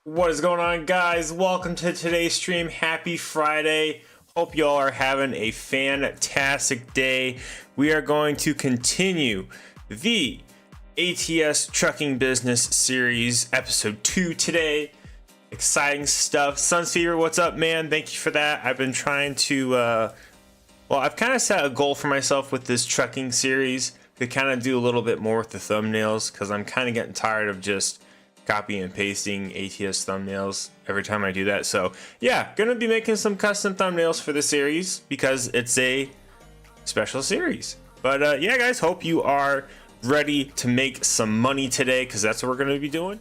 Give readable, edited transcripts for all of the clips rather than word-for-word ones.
What is going on, guys? Welcome to today's stream. Happy Friday. Hope y'all are having a fantastic day. We are going to continue the ATS Trucking Business Series episode 2 today. Exciting stuff. Sunfever, what's up, man? Thank you for that. I've been trying to I've kind of set a goal for myself with this trucking series to kind of do a little bit more with the thumbnails, because I'm kind of getting tired of just copying and pasting ATS thumbnails every time I do that. So yeah, gonna be making some custom thumbnails for the series because it's a special series. But yeah, guys, hope you are ready to make some money today, because that's what we're gonna be doing,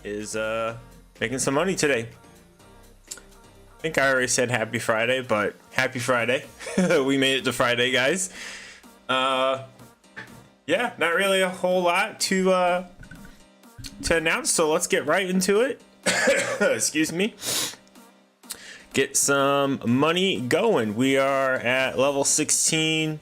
is making some money today. I think I already said happy Friday, but happy Friday. We made it to Friday, guys. Yeah, not really a whole lot to announce, so let's get right into it. Excuse me. get some money going. We are at level 16.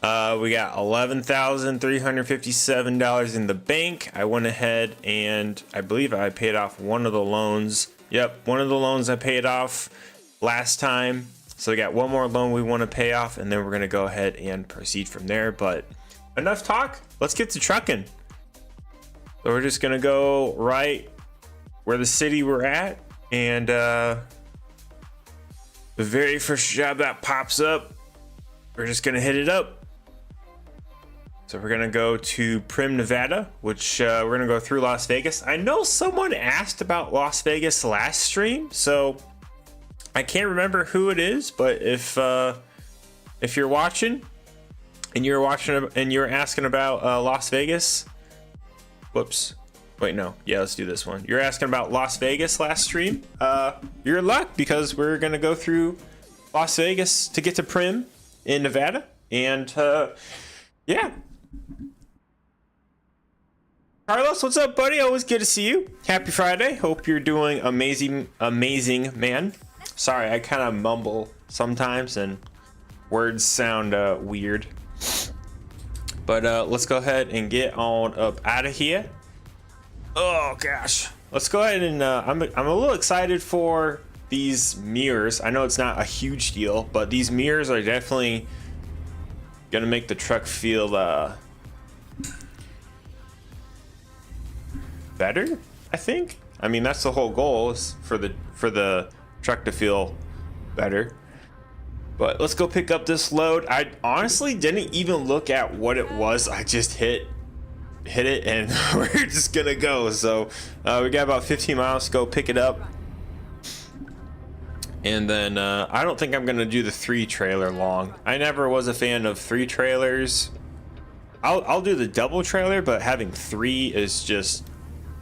We got $11,357 in the bank. I went ahead and I believe I paid off one of the loans. Yep, one of the loans I paid off last time. So we got one more loan we want to pay off, and then we're going to go ahead and proceed from there. But enough talk. Let's get to trucking. So we're just going to go right where the city we're at. And the very first job that pops up, we're just going to hit it up. So we're going to go to Prim, Nevada, which we're going to go through Las Vegas. I know someone asked about Las Vegas last stream, so I can't remember who it is, but if you're watching and you're asking about Las Vegas, whoops. Wait, no. Yeah, let's do this one. You're asking about Las Vegas last stream. You're in luck because we're going to go through Las Vegas to get to Prim in Nevada. And yeah. Carlos, what's up, buddy? Always good to see you. Happy Friday. Hope you're doing amazing, man. Sorry, I kind of mumble sometimes and words sound weird. But let's go ahead and get on up out of here. Oh gosh, let's go ahead and I'm a little excited for these mirrors. I know it's not a huge deal, but these mirrors are definitely gonna make the truck feel better, I think. I mean, that's the whole goal, is for the truck to feel better. But let's go pick up this load. I honestly didn't even look at what it was. I just hit it and we're just gonna go. So we got about 15 miles to go pick it up. And then I don't think I'm gonna do the 3 trailer long. I never was a fan of 3 trailers. I'll do the double trailer, but having 3 is just,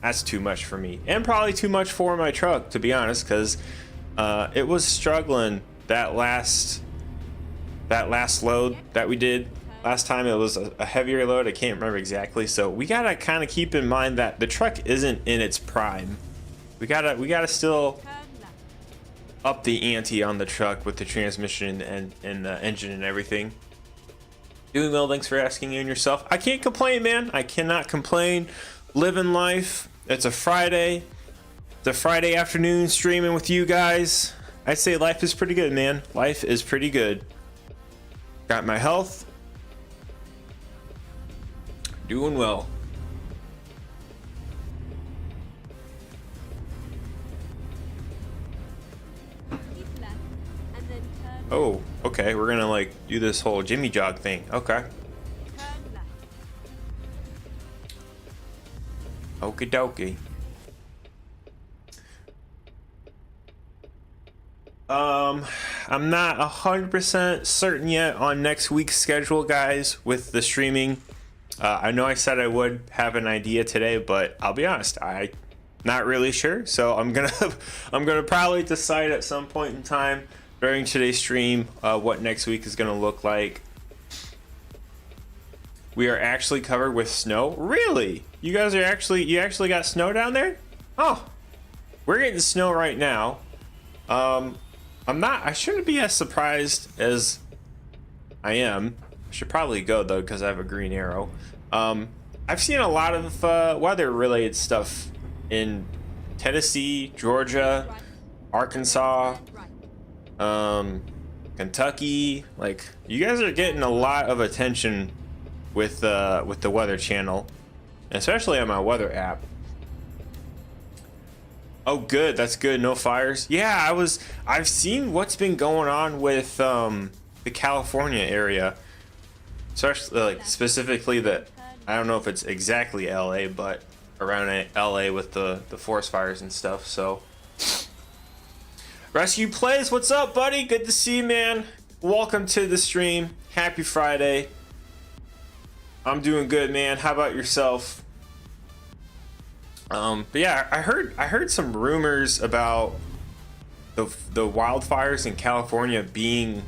that's too much for me, and probably too much for my truck, to be honest, because it was struggling that last load that we did last time. It was a heavier load. I can't remember exactly. So we gotta kind of keep in mind that the truck isn't in its prime. We gotta still up the ante on the truck with the transmission and the engine and everything. Doing well, thanks for asking you and yourself. I can't complain, man. I cannot complain. Living life. It's a Friday. It's a Friday afternoon streaming with you guys. I'd say life is pretty good, man. Life is pretty good. Got my health. Doing well. Oh, okay. We're gonna like do this whole Jimmy jog thing. Okay. Okie dokie. I'm not 100% certain yet on next week's schedule, guys, with the streaming. I know I said I would have an idea today, but I'll be honest, I'm not really sure. So I'm gonna probably decide at some point in time during today's stream what next week is gonna look like. We are actually covered with snow. Really? You guys are you actually got snow down there? Oh, we're getting snow right now. I shouldn't be as surprised as I am. I should probably go though, because I have a green arrow. I've seen a lot of weather related stuff in Tennessee, Georgia, Arkansas, Kentucky. Like, you guys are getting a lot of attention with the Weather Channel, especially on my weather app. Oh, good. That's good. No fires. Yeah, I've seen what's been going on with the California area, especially like specifically I don't know if it's exactly LA, but around LA with the forest fires and stuff. So, Rescue Plays, what's up, buddy? Good to see you, man. Welcome to the stream. Happy Friday. I'm doing good, man. How about yourself? But yeah, I heard some rumors about the wildfires in California being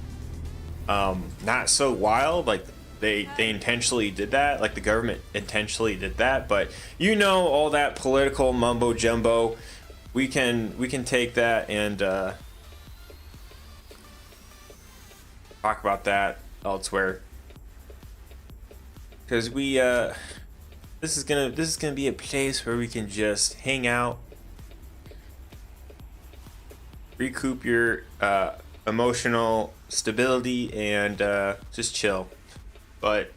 not so wild. Like they intentionally did that. Like the government intentionally did that. But you know, all that political mumbo jumbo. we can take that and talk about that elsewhere, because we this is gonna be a place where we can just hang out, recoup your emotional stability, and just chill. But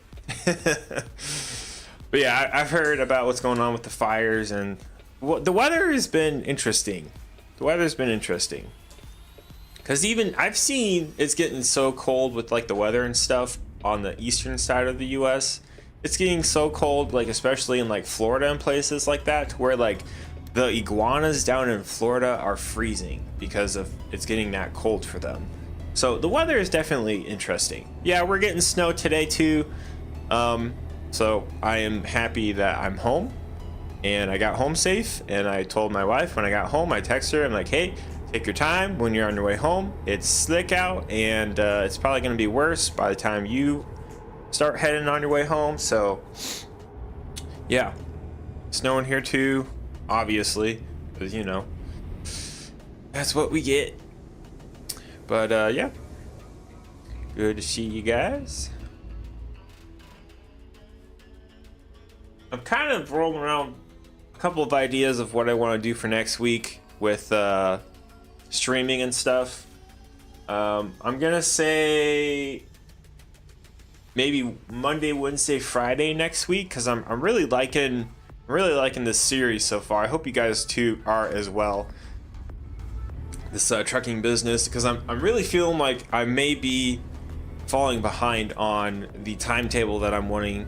but yeah, I've heard about what's going on with the fires, and the weather has been interesting. The weather's been interesting, because even I've seen it's getting so cold with like the weather and stuff on the eastern side of the US. It's getting so cold, like especially in like Florida and places like that, to where like the iguanas down in Florida are freezing because of it's getting that cold for them. So the weather is definitely interesting. Yeah, we're getting snow today too. So I am happy that I'm home and I got home safe. And I told my wife when I got home, I texted her, I'm like, hey, take your time when you're on your way home. It's slick out, and it's probably gonna be worse by the time you start heading on your way home. So yeah, snowing here too, obviously, because you know that's what we get. But yeah, good to see you guys. I'm kind of rolling around a couple of ideas of what I want to do for next week with streaming and stuff. I'm gonna say maybe Monday, Wednesday, Friday next week, because I'm really liking this series so far. I hope you guys too are as well. This trucking business, because I'm really feeling like I may be falling behind on the timetable that I'm wanting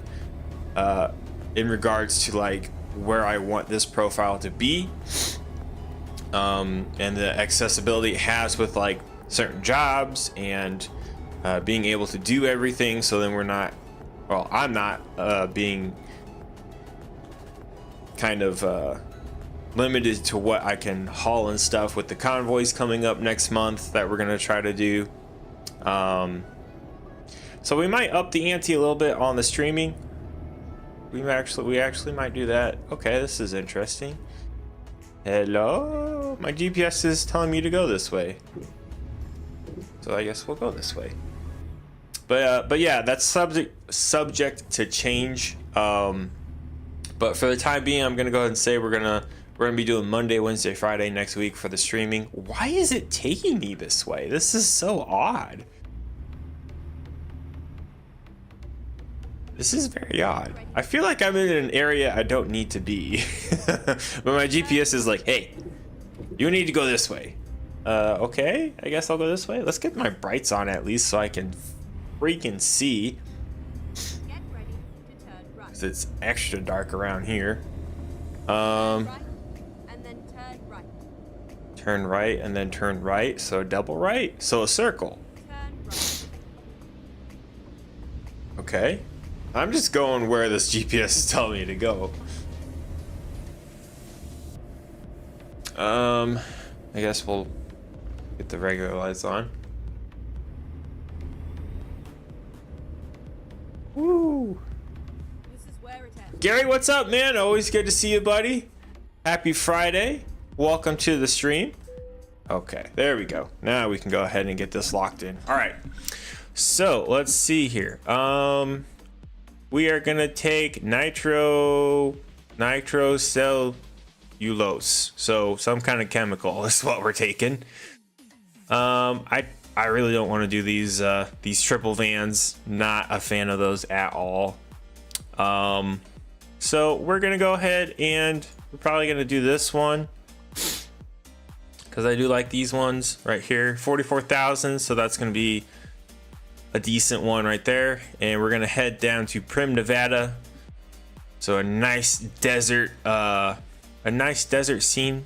in regards to like where I want this profile to be, and the accessibility it has with like certain jobs, and being able to do everything. So then I'm not being kind of limited to what I can haul and stuff with the convoys coming up next month that we're gonna try to do. So we might up the ante a little bit on the streaming. We actually might do that. Okay, this is interesting. Hello, my GPS is telling me to go this way, so I guess we'll go this way. But yeah, that's subject to change. But for the time being, I'm gonna go ahead and say we're gonna be doing Monday, Wednesday, Friday next week for the streaming. Why is it taking me this way? This is so odd. This is very odd. I feel like I'm in an area I don't need to be. But my GPS is like, hey, you need to go this way. Okay, I guess I'll go this way. Let's get my brights on at least so I can freaking see. Get ready to turn right. 'Cause it's extra dark around here. Right, and then turn right. Turn right and then turn right. So double right. So a circle. Turn right. Okay. I'm just going where this GPS is telling me to go. I guess we'll get the regular lights on. Woo! This is where it ends. Gary, what's up, man? Always good to see you, buddy. Happy Friday. Welcome to the stream. Okay, there we go. Now we can go ahead and get this locked in. All right. So let's see here. We are gonna take nitrocellulose, so some kind of chemical is what we're taking. I really don't want to do these triple vans. Not a fan of those at all. So we're gonna go ahead and we're probably gonna do this one, because I do like these ones right here. 44,000, so that's gonna be a decent one right there. And we're gonna head down to Prim, Nevada. So a nice desert scene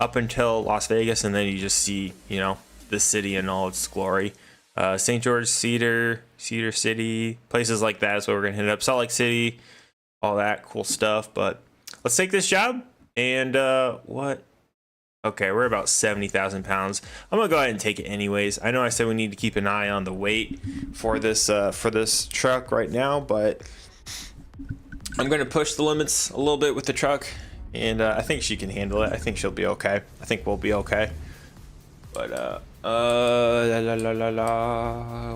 up until Las Vegas, and then you just see, you know, the city in all its glory. St. George, Cedar City, places like that is where we're gonna hit up. Salt Lake City, all that cool stuff. But let's take this job. And what? Okay, we're about 70,000 pounds. I'm gonna go ahead and take it anyways. I know I said we need to keep an eye on the weight for this truck right now, but I'm gonna push the limits a little bit with the truck And I think she can handle it. I think she'll be okay. I think we'll be okay. But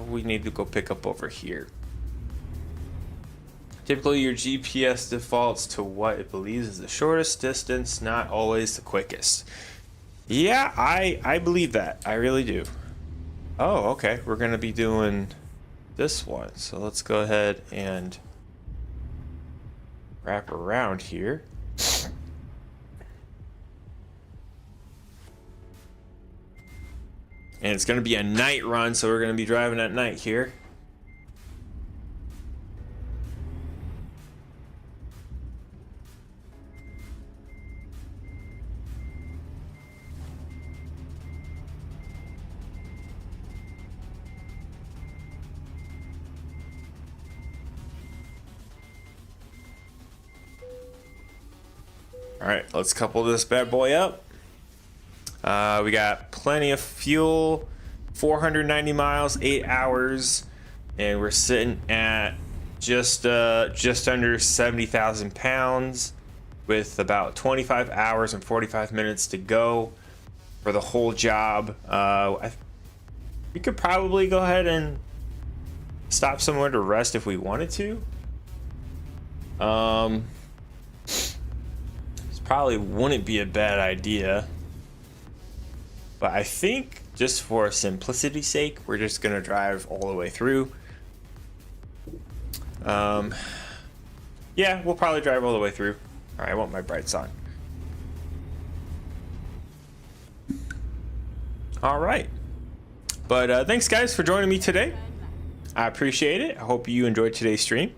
we need to go pick up over here. Typically your GPS defaults to what it believes is the shortest distance, not always the quickest. Yeah, I believe that. I really do. Oh, okay. We're gonna be doing this one. So let's go ahead and wrap around here. And it's gonna be a night run, so we're gonna be driving at night here. All right, let's couple this bad boy up. We got plenty of fuel, 490 miles, 8 hours, and we're sitting at just under 70,000 pounds with about 25 hours and 45 minutes to go for the whole job. We could probably go ahead and stop somewhere to rest if we wanted to. Probably wouldn't be a bad idea, but I think just for simplicity's sake, we're just gonna drive all the way through. Yeah, we'll probably drive all the way through. All right, I want my brights on. All right, but thanks guys for joining me today. I appreciate it. I hope you enjoyed today's stream.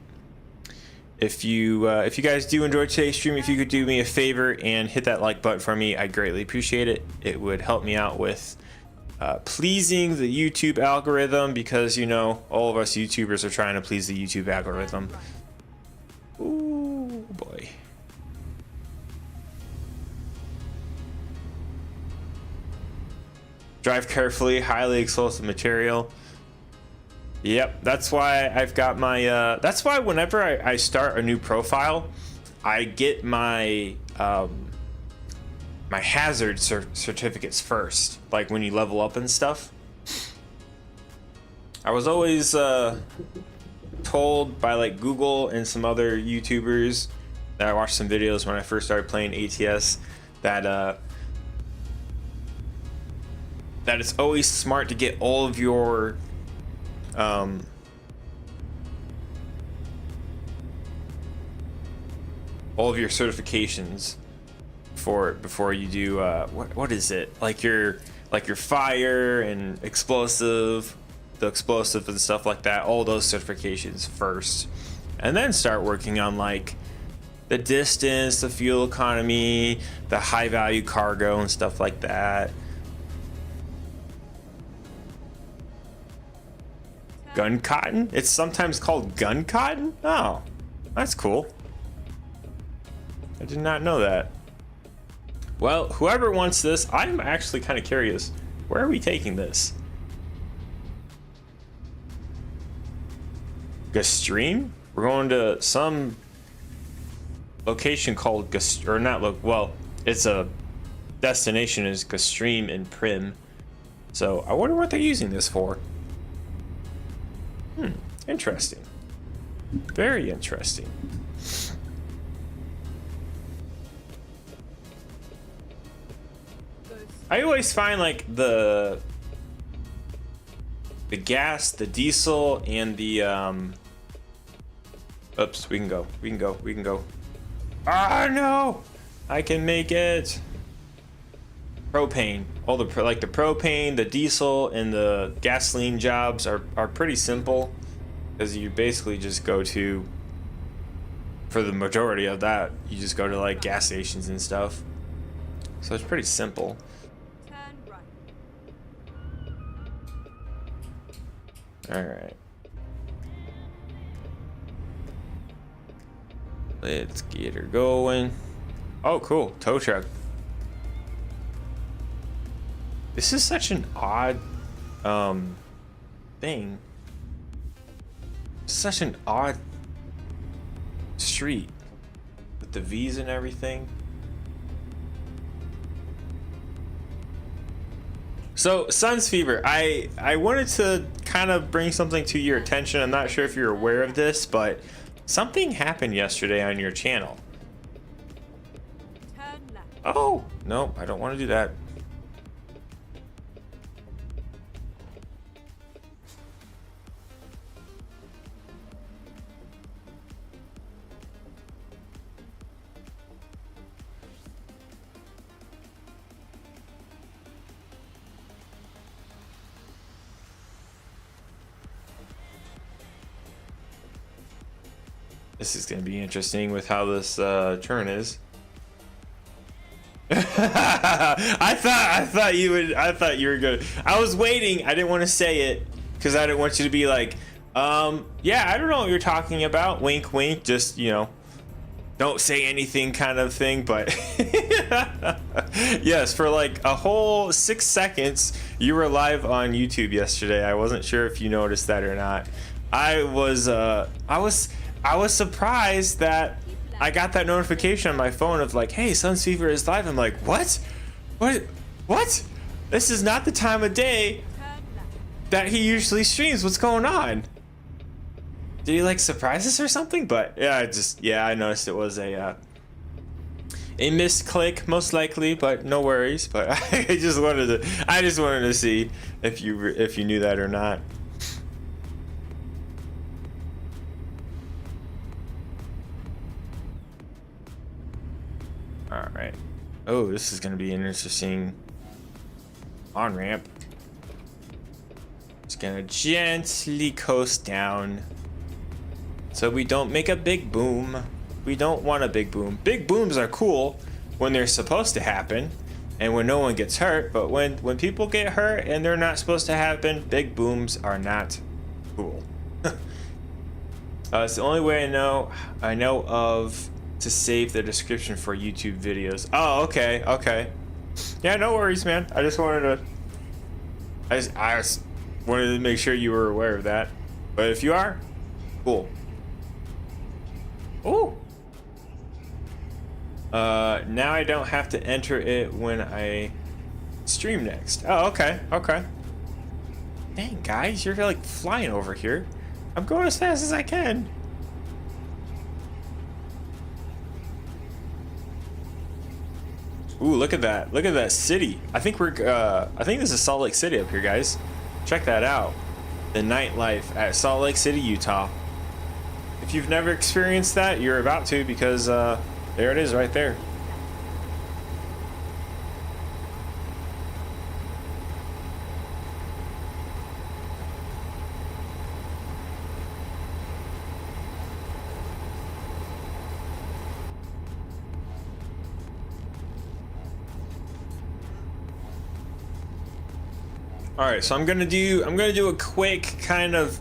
If you guys do enjoy today's stream, if you could do me a favor and hit that like button for me, I greatly appreciate it. It would help me out with pleasing the YouTube algorithm, because you know all of us YouTubers are trying to please the YouTube algorithm. Ooh boy. Drive carefully, highly explosive material. Yep, that's why I've got my, that's why whenever I start a new profile, I get my, my hazard certificates first, like when you level up and stuff. I was always, told by like Google and some other YouTubers that I watched some videos when I first started playing ATS that, that it's always smart to get all of your all of your certifications before you do what is it, like your fire and explosive, the explosive and stuff like that, all those certifications first, and then start working on like the distance, the fuel economy, the high value cargo and stuff like that. Gun cotton? It's sometimes called gun cotton? Oh, that's cool. I did not know that. Well, whoever wants this, I'm actually kind of curious. Where are we taking this? Gastream? We're going to some location called or not well, it's a destination is Gastream in Prim. So I wonder what they're using this for. Interesting. Very interesting. I always find like the gas, the diesel, and the oops, we can go. Ah, no! I can make it. Propane. All the like the propane, the diesel, and the gasoline jobs are pretty simple, because you basically just go to, for the majority of that, you just go to like gas stations and stuff. So it's pretty simple. Turn right. All right. Let's get her going. Oh, cool. Tow truck. This is such an odd thing. Such an odd street with the V's and everything. So, Sun's Fever, I wanted to kind of bring something to your attention. I'm not sure if you're aware of this, but something happened yesterday on your channel. Turn left. Oh, no, I don't want to do that. This is going to be interesting with how this turn is. I thought you were good. I was waiting. I didn't want to say it because I didn't want you to be like, yeah, I don't know what you're talking about. Wink, wink. Just, you know, don't say anything kind of thing. But yes, for like a whole 6 seconds, you were live on YouTube yesterday. I wasn't sure if you noticed that or not. I was surprised that I got that notification on my phone of like, hey, Sun's Fever is live. I'm like, what? What? This is not the time of day that he usually streams. What's going on? Did he like surprise us or something? But yeah, I noticed it was a misclick most likely, but no worries. But I just wanted to see if you knew that or not. All right. Oh, this is going to be an interesting on-ramp. Just going to gently coast down so we don't make a big boom. We don't want a big boom. Big booms are cool when they're supposed to happen and when no one gets hurt, but when people get hurt and they're not supposed to happen, big booms are not cool. It's the only way I know of to save the description for YouTube videos. Oh, okay. Yeah, no worries, man. I just wanted to make sure you were aware of that. But if you are, cool. Ooh. Now I don't have to enter it when I stream next. Oh, okay. Dang, guys, you're like flying over here. I'm going as fast as I can. Ooh, look at that. Look at that city. I think this is Salt Lake City up here, guys. Check that out. The nightlife at Salt Lake City, Utah. If you've never experienced that, you're about to, because there it is right there. All right, so I'm gonna do a quick kind of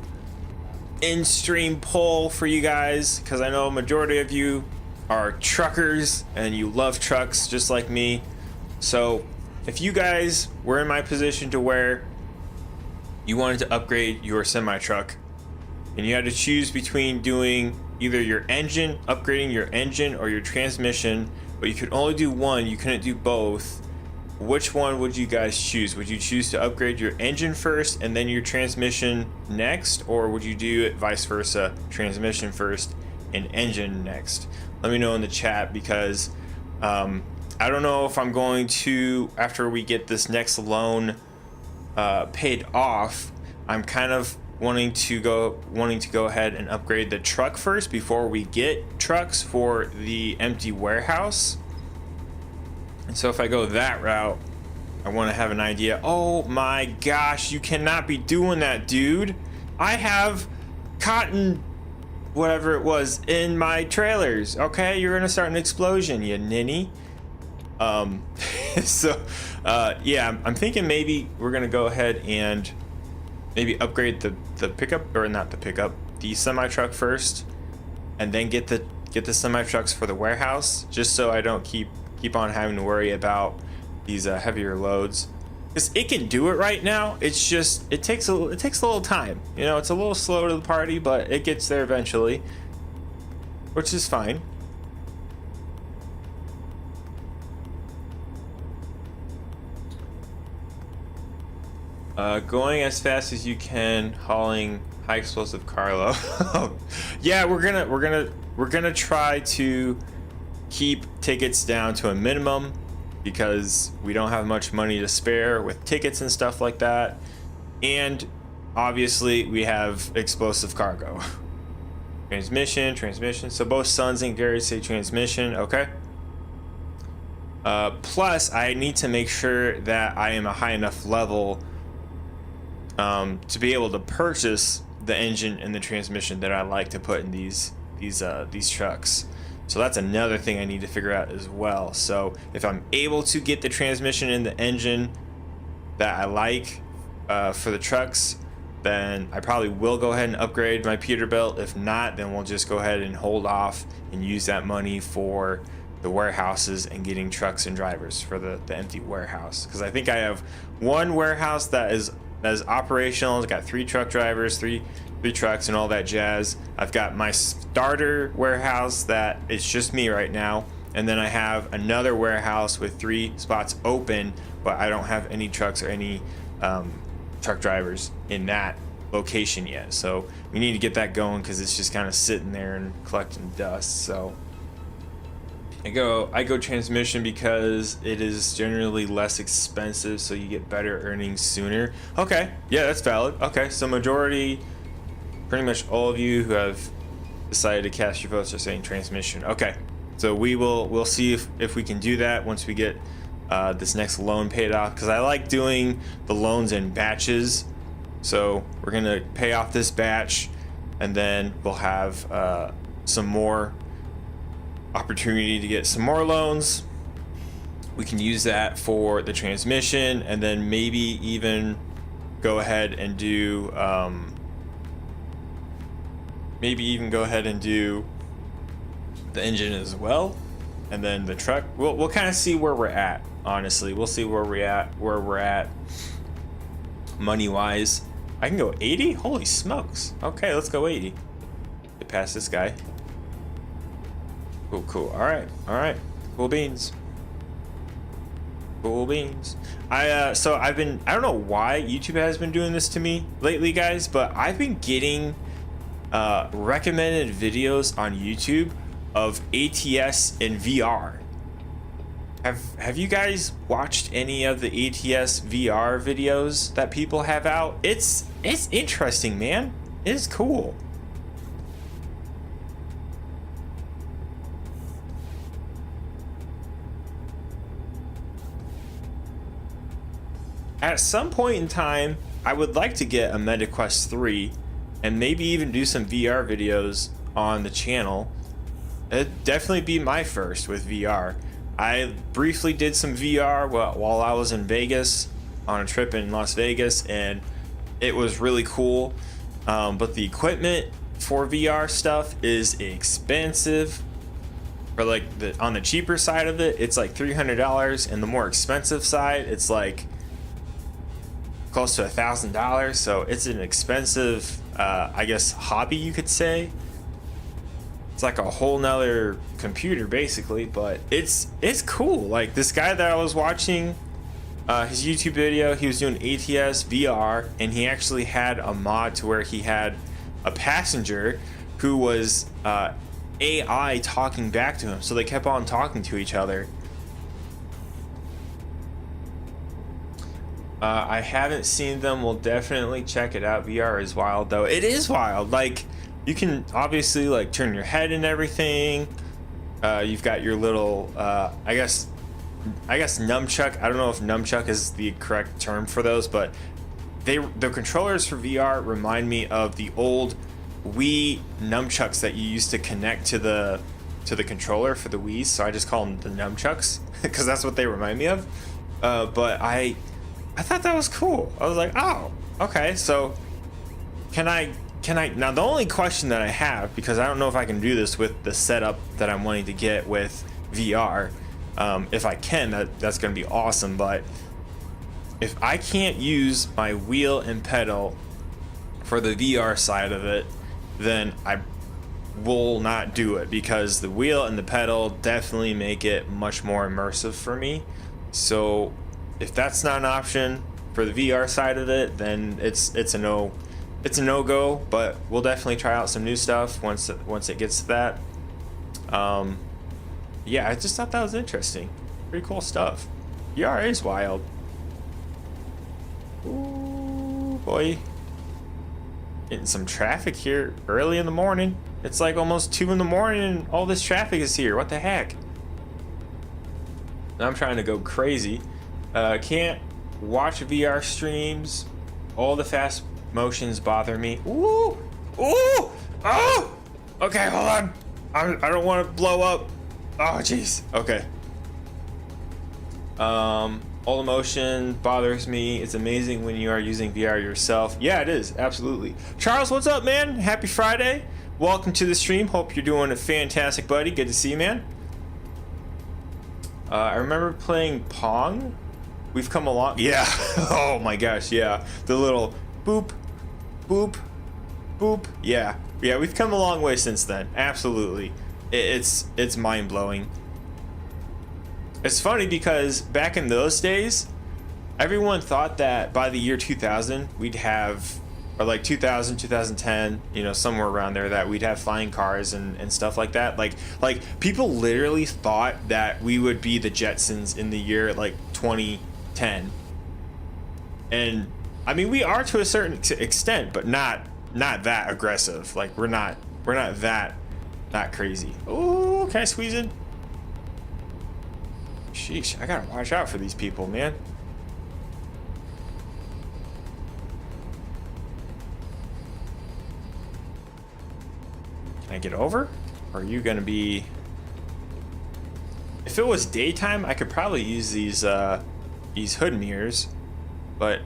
in-stream poll for you guys because I know a majority of you are truckers and you love trucks just like me. So if you guys were in my position to where you wanted to upgrade your semi-truck and you had to choose between doing either your engine, upgrading your engine, or your transmission, but you could only do one, you couldn't do both, which one would you guys choose? Would you choose to upgrade your engine first and then your transmission next, or would you do it vice versa, transmission first and engine next? Let me know in the chat because I don't know if I'm going to, after we get this next loan paid off, I'm kind of wanting to go ahead and upgrade the truck first before we get trucks for the empty warehouse. And so if I go that route, I want to have an idea. Oh my gosh, you cannot be doing that, dude. I have cotton, whatever it was, in my trailers. Okay, you're gonna start an explosion, you ninny. Yeah, I'm thinking maybe we're gonna go ahead and maybe upgrade the pickup, or not the pickup, the semi truck first, and then get the semi trucks for the warehouse, just so I don't keep on having to worry about these heavier loads. Because it can do it right now. It's just it takes a little time. You know, it's a little slow to the party, but it gets there eventually, which is fine. Going as fast as you can, hauling high explosive cargo. Yeah, we're gonna try to keep tickets down to a minimum because we don't have much money to spare with tickets and stuff like that. And obviously we have explosive cargo. Transmission. So both Sons and Gary say transmission. Okay. Plus I need to make sure that I am a high enough level to be able to purchase the engine and the transmission that I like to put in these trucks. So that's another thing I need to figure out as well. So if I'm able to get the transmission and the engine that I like for the trucks, then I probably will go ahead and upgrade my Peterbilt. If not, then we'll just go ahead and hold off and use that money for the warehouses and getting trucks and drivers for the empty warehouse. Because I think I have one warehouse that is operational. It's got 3 truck drivers, three trucks and all that jazz. I've got my starter warehouse that is just me right now, and then I have another warehouse with 3 spots open, but I don't have any trucks or any truck drivers in that location yet. So we need to get that going because it's just kind of sitting there and collecting dust. So I go transmission because it is generally less expensive, so you get better earnings sooner. Okay, yeah, that's valid. Okay, so majority, pretty much all of you who have decided to cast your votes are saying transmission. Okay, so we'll see if we can do that once we get this next loan paid off, because I like doing the loans in batches. So we're gonna pay off this batch, and then we'll have some more opportunity to get some more loans. We can use that for the transmission, and then maybe even go ahead and do the engine as well, and then the truck. We'll kind of see where we're at. Honestly, we'll see where we're at money wise. I can go 80. Holy smokes. Okay, let's go 80. Get past this guy. Cool. All right. Cool beans. I don't know why YouTube has been doing this to me lately, guys, but I've been getting recommended videos on YouTube of ATS in VR. Have you guys watched any of the ATS VR videos that people have out? It's interesting, man. It's cool. At some point in time, I would like to get a MetaQuest 3 and maybe even do some VR videos on the channel. It'd definitely be my first with VR. I briefly did some VR while I was in Vegas on a trip in Las Vegas, and it was really cool. But the equipment for VR stuff is expensive. Or like on the cheaper side of it, it's like $300, and the more expensive side, it's like close to $1,000. So it's an expensive, I guess, hobby, you could say. It's like a whole nother computer basically, but it's cool. Like this guy that I was watching his YouTube video, he was doing ATS VR, and he actually had a mod to where he had a passenger who was AI talking back to him, so they kept on talking to each other. I haven't seen them. We'll definitely check it out. VR is wild though. It is wild. Like you can obviously like turn your head and everything. You've got your little I guess nunchuck. I don't know if nunchuck is the correct term for those, but the controllers for VR remind me of the old Wii nunchucks that you used to connect to the controller for the Wii. So I just call them the nunchucks because that's what they remind me of. But I thought that was cool. I was like, oh, okay. So can I now? The only question that I have, because I don't know if I can do this with the setup that I'm wanting to get with VR. If I can, that's going to be awesome. But if I can't use my wheel and pedal for the VR side of it, then I will not do it, because the wheel and the pedal definitely make it much more immersive for me. So if that's not an option, for the VR side of it, then it's a no go. But we'll definitely try out some new stuff once it gets to that. Yeah, I just thought that was interesting. Pretty cool stuff. VR is wild. Ooh, boy. Getting some traffic here early in the morning. It's like almost 2 in the morning and all this traffic is here. What the heck? I'm trying to go crazy. Can't watch VR streams. All the fast motions bother me. Ooh! Ooh! Oh! Okay, hold on. I don't want to blow up. Oh, jeez. Okay. All the motion bothers me. It's amazing when you are using VR yourself. Yeah, it is. Absolutely. Charles, what's up, man? Happy Friday. Welcome to the stream. Hope you're doing a fantastic, buddy. Good to see you, man. I remember playing Pong. We've come along. Yeah. Oh my gosh. Yeah. The little boop, boop, boop. Yeah. Yeah. We've come a long way since then. Absolutely. It's mind blowing. It's funny because back in those days, everyone thought that by the year 2000 we'd have, or like 2000, 2010, you know, somewhere around there, that we'd have flying cars and stuff like that. Like people literally thought that we would be the Jetsons in the year like 2010. And I mean, we are to a certain extent, but not that aggressive. Like we're not that crazy. Oh, can I squeeze in? Sheesh, I gotta watch out for these people, man. Can I get over? Or are you gonna be... If it was daytime, I could probably use these hood mirrors, but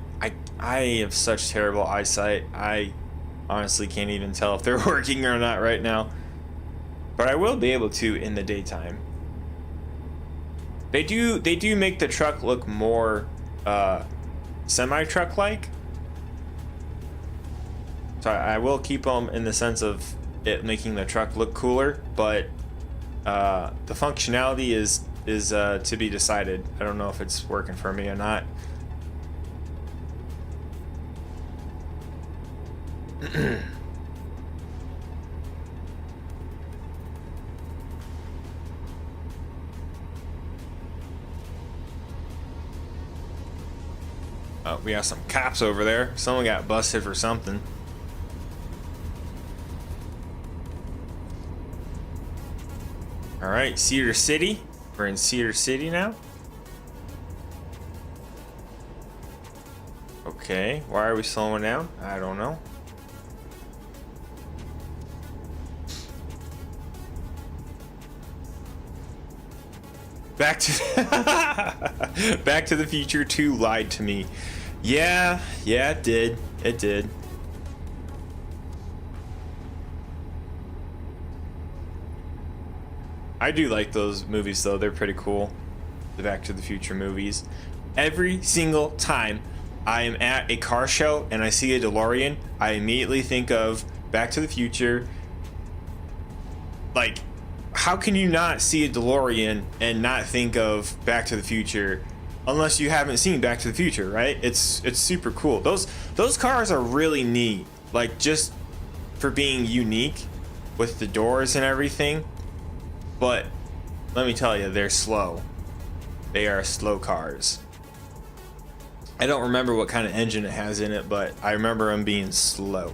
I have such terrible eyesight. I honestly can't even tell if they're working or not right now. But I will be able to in the daytime. They do make the truck look more semi-truck like. So I will keep them in the sense of it making the truck look cooler, but the functionality is to be decided. I don't know if it's working for me or not. We got some cops over there. Someone got busted for something. All right, Cedar City. We're in Cedar City now. Okay, why are we slowing down? I don't know. Back to the Future 2 lied to me. Yeah, it did. It did. I do like those movies though. They're pretty cool. The Back to the Future movies. Every single time I am at a car show and I see a DeLorean, I immediately think of Back to the Future. Like, how can you not see a DeLorean and not think of Back to the Future unless you haven't seen Back to the Future, right? It's super cool. Those cars are really neat, like just for being unique with the doors and everything. But let me tell you, they're slow. They are slow cars. I don't remember what kind of engine it has in it, but I remember them being slow.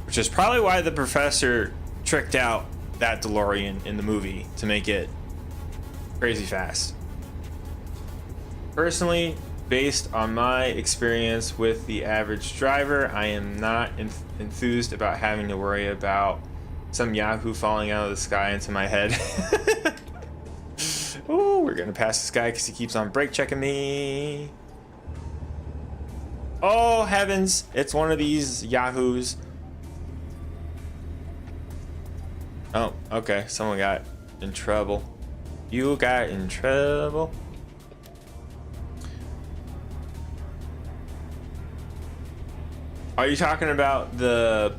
Which is probably why the professor tricked out that DeLorean in the movie to make it crazy fast. Personally, based on my experience with the average driver, I am not enthused about having to worry about some Yahoo falling out of the sky into my head. Ooh, we're gonna pass this guy because he keeps on brake checking me. Oh heavens, it's one of these Yahoos. Oh, okay, someone got in trouble. You got in trouble. Are you talking about the...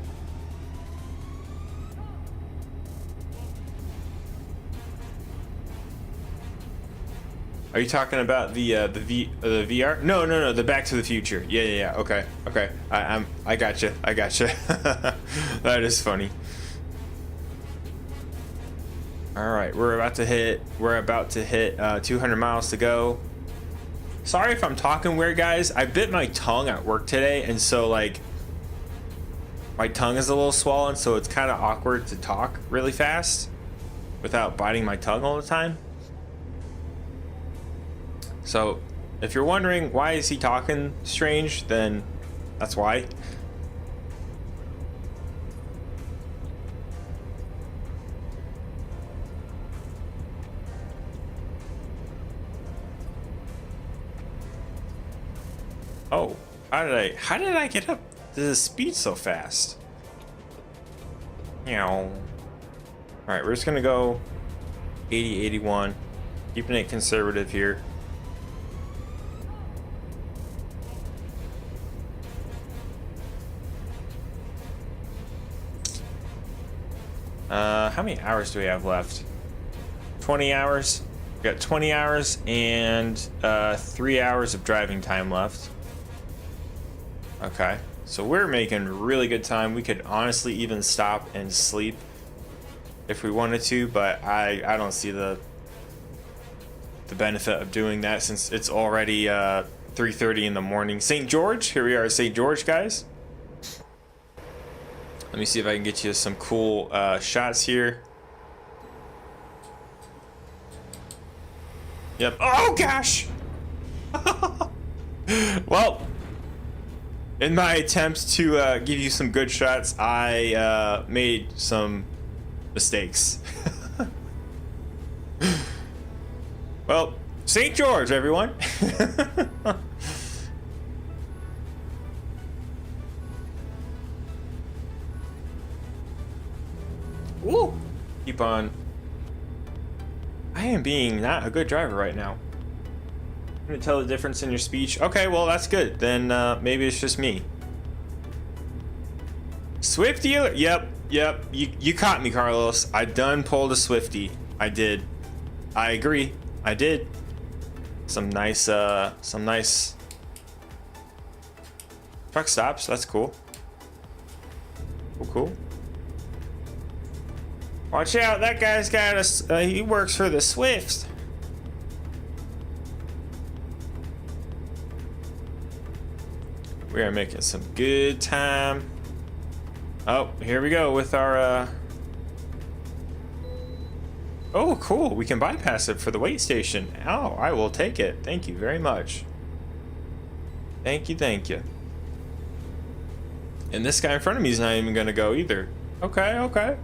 Are you talking about the VR? No, no, no, the Back to the Future. Yeah, yeah, yeah. Okay, okay. I gotcha. I gotcha. That is funny. All right, we're about to hit 200 miles to go. Sorry if I'm talking weird, guys. I bit my tongue at work today, and so like my tongue is a little swollen, so it's kind of awkward to talk really fast without biting my tongue all the time. So if you're wondering why is he talking strange, then that's why. Oh, how did I get up to the speed so fast? All right, we're just gonna go 80, 81, keeping it conservative here. How many hours do we have left? 20 hours. We got 20 hours and 3 hours of driving time left. Okay, so we're making really good time. We could honestly even stop and sleep if we wanted to, but I don't see the benefit of doing that since it's already 3:30 in the morning. St. George, here we are at St. George, guys. Let me see if I can get you some cool shots here. Yep. Oh gosh. Well, in my attempts to give you some good shots, I made some mistakes. Well, St. George, everyone. Woo! Keep on. I am being not a good driver right now. I'm gonna tell the difference in your speech. Okay, well that's good. Then maybe it's just me. Swift dealer. Yep, yep. You caught me, Carlos. I done pulled a Swifty. I did. I agree. I did. Some nice truck stops. That's cool. Cool, cool. Watch out! That guy's got a. He works for the Swifts. We are making some good time. Oh, here we go with our. Oh, cool! We can bypass it for the wait station. Oh, I will take it. Thank you very much. Thank you, thank you. And this guy in front of me is not even gonna go either. Okay, okay.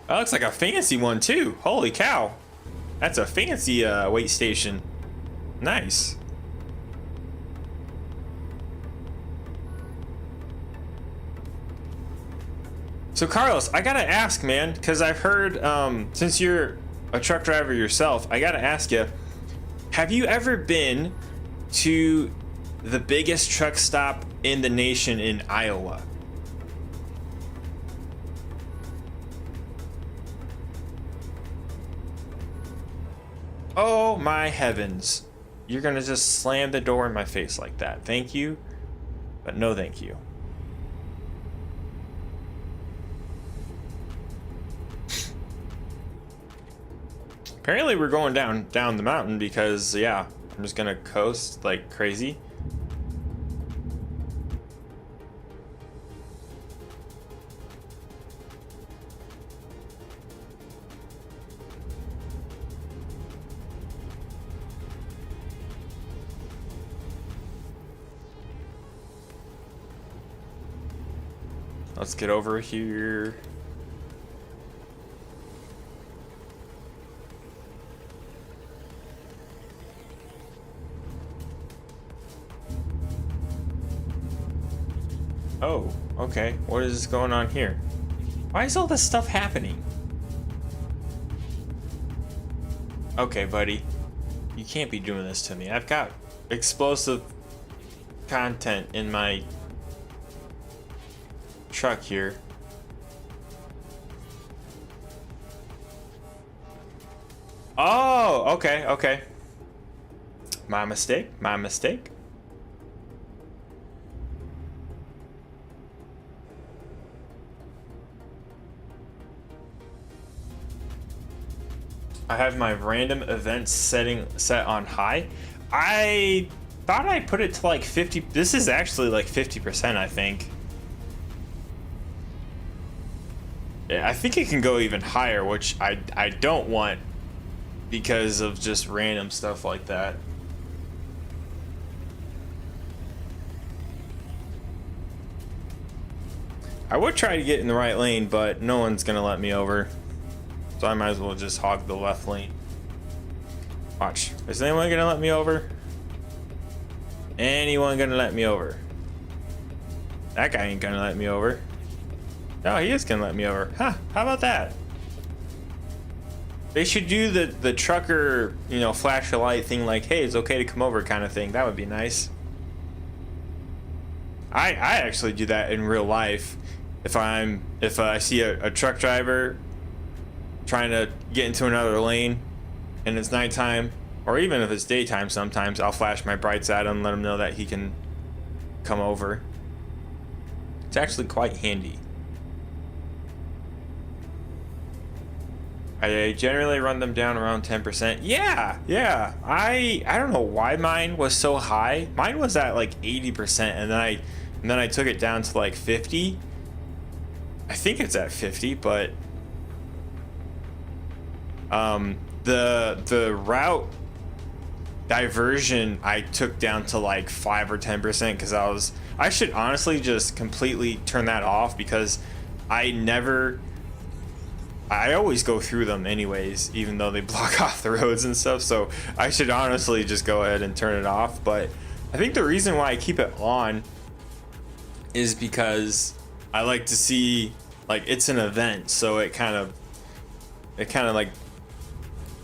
That looks like a fancy one too. Holy cow. That's a fancy wait station. Nice. So Carlos, I gotta ask, man, because I've heard, since you're a truck driver yourself, I gotta ask you, have you ever been to the biggest truck stop in the nation in Iowa? Oh my heavens. You're gonna just slam the door in my face like that. Thank you, but no thank you. Apparently we're going down the mountain because, yeah, I'm just gonna coast like crazy. Let's get over here. Oh, okay. What is going on here? Why is all this stuff happening? Okay, buddy. You can't be doing this to me. I've got explosive content in my truck here. Oh, okay, okay. My mistake, my mistake. I have my random events set on high. I thought I put it to like 50. This is actually like 50%, I think. Yeah, I think it can go even higher, which I don't want because of just random stuff like that. I would try to get in the right lane, but no one's gonna let me over. So I might as well just hog the left lane. Watch. Is anyone gonna let me over? Anyone gonna let me over? That guy ain't gonna let me over. No, he is gonna let me over. Huh, how about that? They should do the trucker, you know, flash a light thing like, hey, it's okay to come over kind of thing. That would be nice. I actually do that in real life. If I see a truck driver trying to get into another lane and it's nighttime, or even if it's daytime, sometimes I'll flash my brights at him, let him know that he can come over. It's actually quite handy. I generally run them down around 10%. Yeah. I don't know why mine was so high. Mine was at like 80%, and then I took it down to like 50. I think it's at 50, but the route diversion I took down to like 5 or 10% because I should honestly just completely turn that off because I always go through them anyways, even though they block off the roads and stuff. So I should honestly just go ahead and turn it off. But I think the reason why I keep it on is because I like to see, like, it's an event, so it kind of like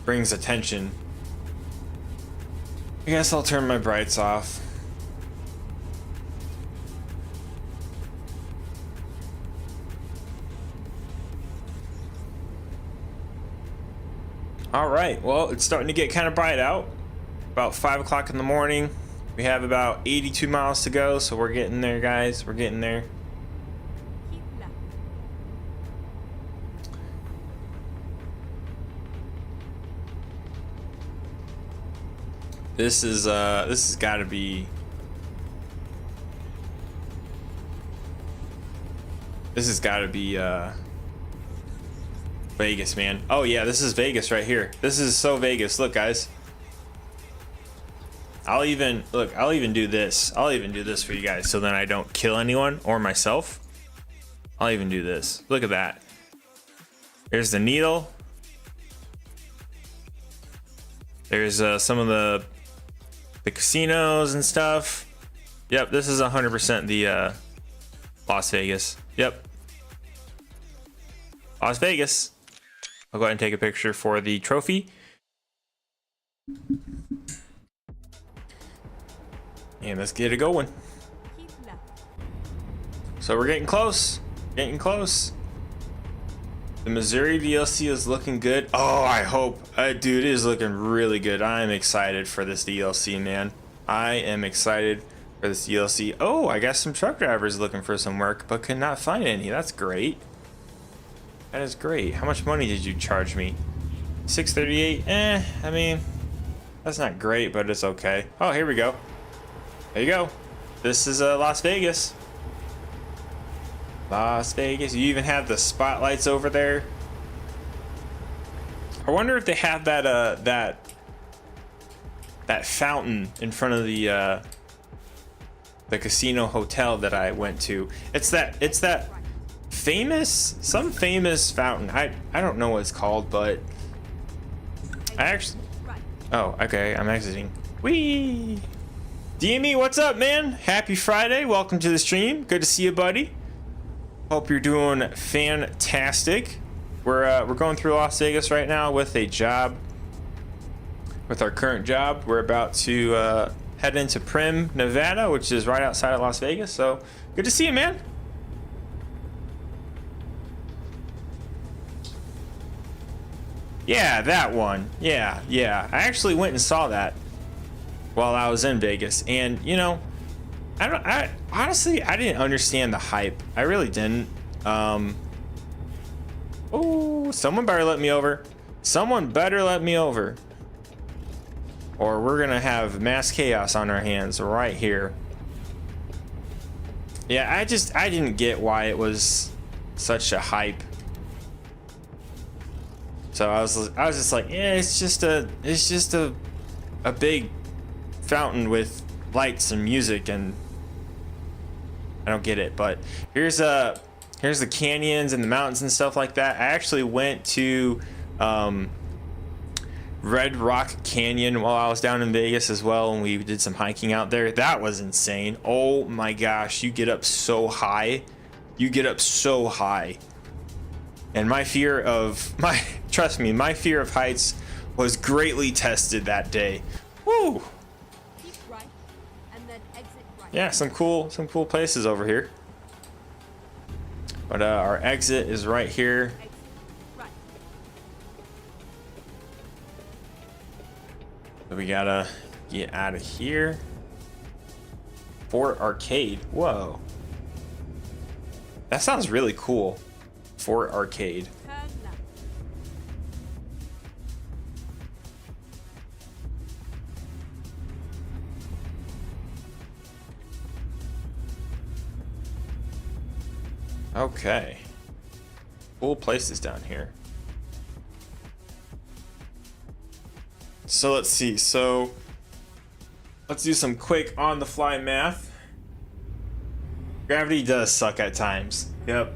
brings attention. I guess I'll turn my brights off. All right, well, it's starting to get kind of bright out. About 5 o'clock in the morning. We have about 82 miles to go, so we're getting there, guys. We're getting there. Keep left. This has got to be. This has got to be Vegas, man. Oh yeah, this is Vegas right here. This is so Vegas. Look, guys. I'll even do this. I'll even do this for you guys so then I don't kill anyone or myself. I'll even do this. Look at that. There's the needle. There's some of the casinos and stuff. Yep, this is 100% the Las Vegas. Yep. Las Vegas. I'll go ahead and take a picture for the trophy. And let's get it going. Keep left. So we're getting close. Getting close. The Missouri DLC is looking good. Oh, I hope. Dude, it is looking really good. I'm excited for this DLC, man. I am excited for this DLC. Oh, I got some truck drivers looking for some work, but could not find any. That's great. That is great. How much money did you charge me? $638. I mean, that's not great, but it's okay. Oh, here we go. There you go. This is Las Vegas. Las Vegas. You even have the spotlights over there. I wonder if they have that that fountain in front of the casino hotel that I went to. It's that some famous fountain. I don't know what it's called, but I actually. Oh, okay. I'm exiting. Whee! DME, what's up, man? Happy Friday. Welcome to the stream. Good to see you, buddy. Hope you're doing fantastic. We're going through Las Vegas right now with a job. With our current job, we're about to head into Prim, Nevada, which is right outside of Las Vegas. So good to see you, man. Yeah, that one. Yeah, yeah. I actually went and saw that while I was in Vegas, and you know, I honestly I didn't understand the hype. I really didn't. Oh, someone better let me over. Someone better let me over, or we're gonna have mass chaos on our hands right here. Yeah, I didn't get why it was such a hype. So I was just like, yeah, it's just a big fountain with lights and music, and I don't get it. But here's the canyons and the mountains and stuff like that. I actually went to Red Rock Canyon while I was down in Vegas as well, and we did some hiking out there. That was insane. Oh my gosh, you get up so high. You get up so high. And my fear of trust me, my fear of heights was greatly tested that day. Woo! Keep right, and then exit right. Yeah, some cool places over here. But our exit is right here. Exit right. So we gotta get out of here. Fort Arcade. Whoa. That sounds really cool. Fort Arcade. Turn left. Okay. Cool places down here. So let's see. So let's do some quick on the fly math. Gravity does suck at times. Yep.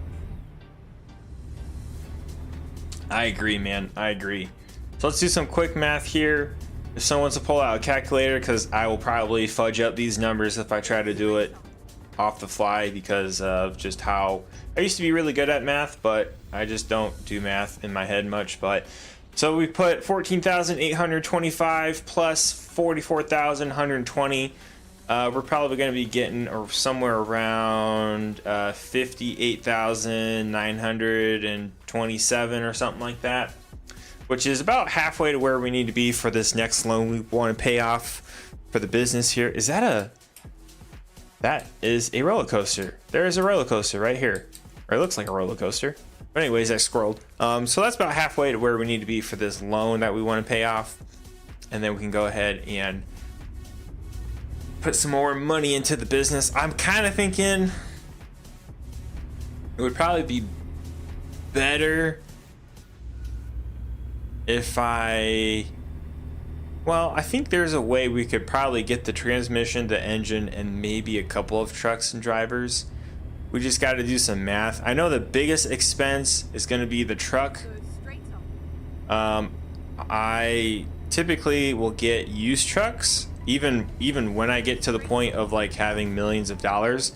I agree, man. I agree. So let's do some quick math here. If someone wants to pull out a calculator, because I will probably fudge up these numbers if I try to do it off the fly, because of just how I used to be really good at math, but I just don't do math in my head much. But so we put 14,825 plus 44,120. We're probably going to be getting somewhere around 58,927 or something like that, which is about halfway to where we need to be for this next loan we want to pay off for the business here. That is a roller coaster. There is a roller coaster right here, or it looks like a roller coaster. But anyways, I scrolled. So that's about halfway to where we need to be for this loan that we want to pay off, and then we can go ahead and put some more money into the business. I'm kind of thinking it would probably be better if I think there's a way we could probably get the transmission, the engine, and maybe a couple of trucks and drivers. We just got to do some math. I know the biggest expense is going to be the truck. Go straight on. I typically will get used trucks. Even when I get to the point of like having millions of dollars,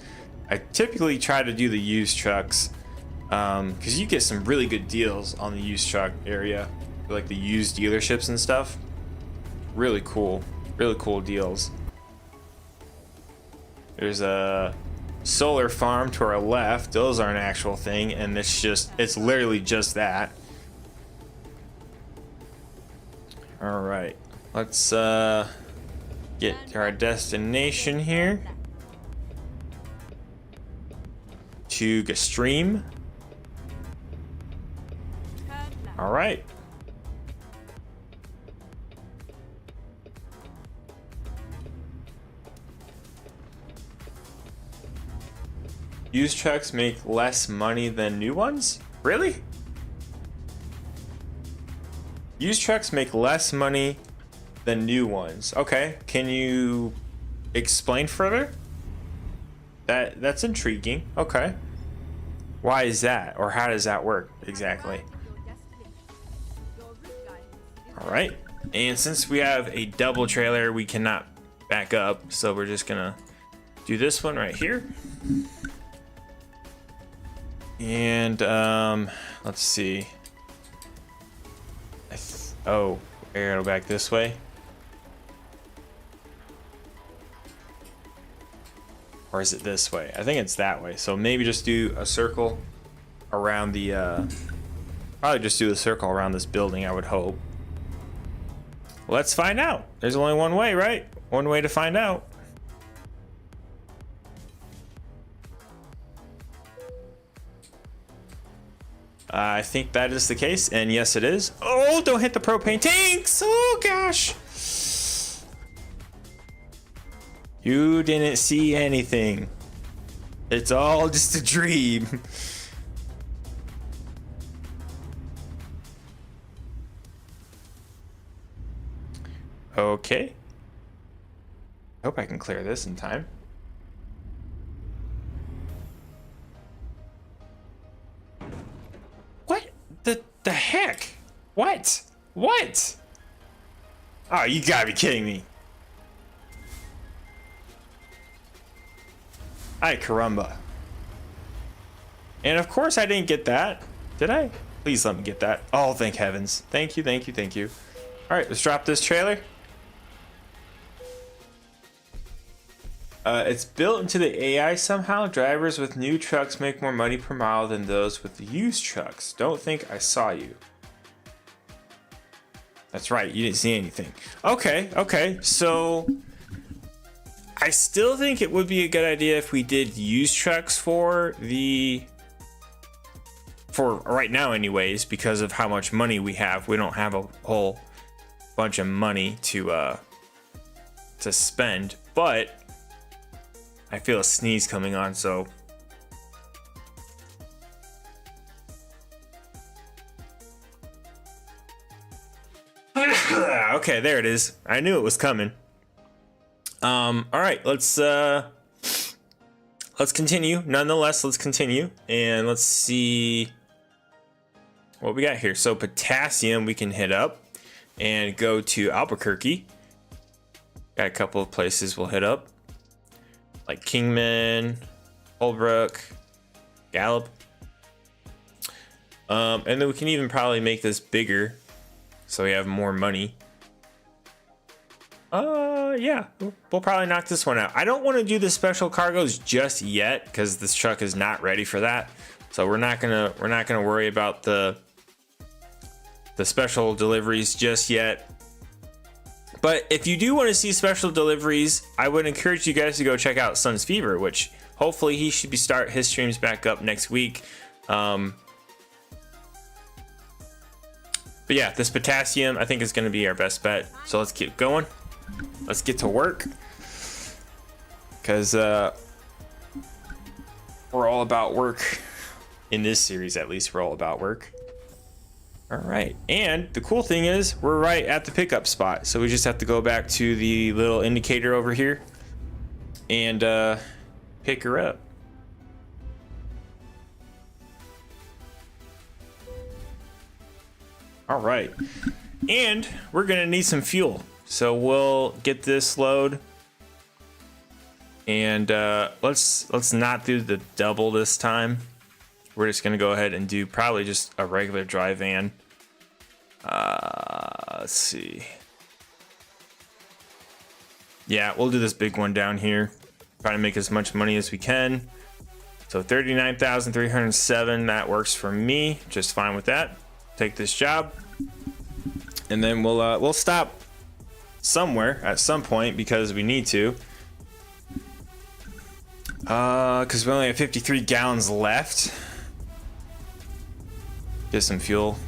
I typically try to do the used trucks, because you get some really good deals on the used truck area, like the used dealerships and stuff. Really cool deals. There's a solar farm to our left. Those are an actual thing, and it's literally just that. All right, let's get to our destination here. To Gastream. Turn left. All right. Used trucks make less money than new ones? Really? Used trucks make less money than new ones. Okay, can you explain further? That's intriguing. Okay. Why is that? Or how does that work exactly? Your destination. Your route guidance is All right. And since we have a double trailer, we cannot back up. So we're just gonna do this one right here. And let's see. Oh, I gotta go back this way. Or is it this way? I think it's that way. So maybe just do a circle around the Probably just do a circle around this building, I would hope. Let's find out. There's only one way, right? One way to find out. I think that is the case, and yes, it is. Oh, don't hit the propane tanks! Oh, gosh! You didn't see anything. It's all just a dream. Okay. Hope I can clear this in time. What the heck? What? What? Oh, you gotta be kidding me. Ay, caramba. And of course I didn't get that. Did I? Please let me get that. Oh, thank heavens. Thank you, thank you, thank you. All right, let's drop this trailer. It's built into the AI somehow. Drivers with new trucks make more money per mile than those with used trucks. Don't think I saw you. That's right, you didn't see anything. Okay, okay, so I still think it would be a good idea if we did used trucks for right now anyways, because of how much money we have. We don't have a whole bunch of money to spend, but I feel a sneeze coming on, so okay, there it is. I knew it was coming. All right, let's continue. Nonetheless, let's continue and let's see what we got here. So potassium we can hit up and go to Albuquerque. Got a couple of places we'll hit up, like Kingman, Holbrook, Gallup. And then we can even probably make this bigger so we have more money. Yeah, we'll probably knock this one out. I don't want to do the special cargoes just yet because this truck is not ready for that. So we're not gonna worry about the special deliveries just yet. But if you do want to see special deliveries, I would encourage you guys to go check out Sun's Fever, which hopefully he should be start his streams back up next week. But yeah, this potassium I think is going to be our best bet. So let's keep going. Let's get to work, because we're all about work in this series. At least we're all about work. All right, and the cool thing is we're right at the pickup spot, so we just have to go back to the little indicator over here and pick her up. All right, and we're gonna need some fuel, so we'll get this load, and let's not do the double this time. We're just gonna go ahead and do probably just a regular dry van. Let's see. Yeah, we'll do this big one down here. Try to make as much money as we can. So 39,307, that works for me. Just fine with that. Take this job, and then we'll stop somewhere at some point because we need to. Because we only have 53 gallons left. Get some fuel.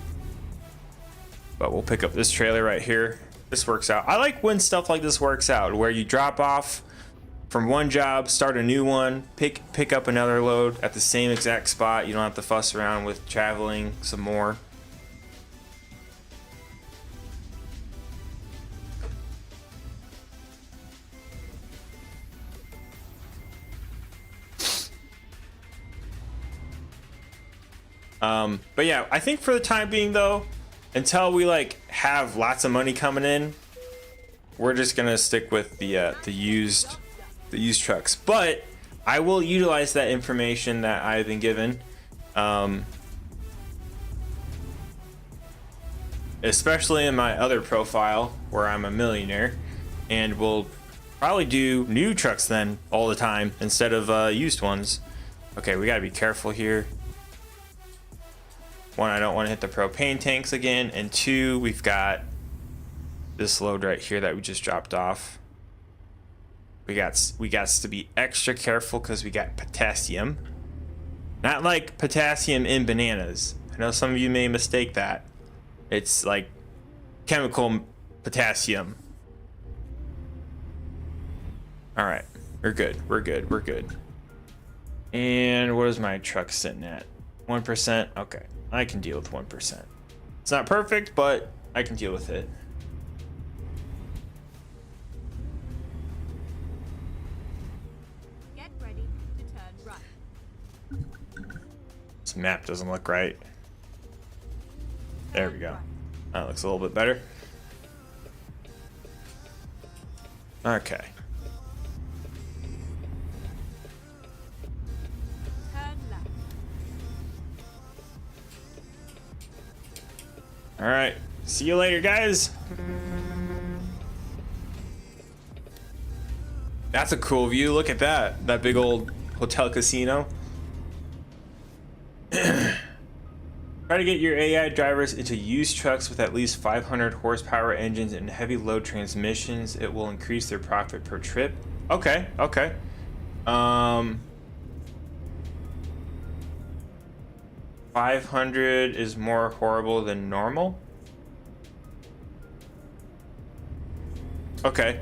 But we'll pick up this trailer right here. This works out. I like when stuff like this works out, where you drop off from one job, start a new one, pick up another load at the same exact spot. You don't have to fuss around with traveling some more. But yeah, I think for the time being though, until we like have lots of money coming in, we're just gonna stick with the used trucks. But I will utilize that information that I've been given, especially in my other profile where I'm a millionaire, and we'll probably do new trucks then all the time instead of used ones. Okay, we gotta be careful here. One, I don't want to hit the propane tanks again, and two, we've got this load right here that we just dropped off. We got to be extra careful because we got potassium. Not like potassium in bananas. I know some of you may mistake that. It's like chemical potassium. All right, we're good. We're good. We're good. And what is my truck sitting at? 1%. Okay, I can deal with 1%. It's not perfect, but I can deal with it. This map doesn't look right. There we go. That looks a little bit better. Okay. All right. See you later, guys. That's a cool view. Look at that. That big old hotel casino. Try to get your AI drivers into used trucks with at least 500 horsepower engines and heavy load transmissions. It will increase their profit per trip. Okay, okay. 500 is more horrible than normal. Okay.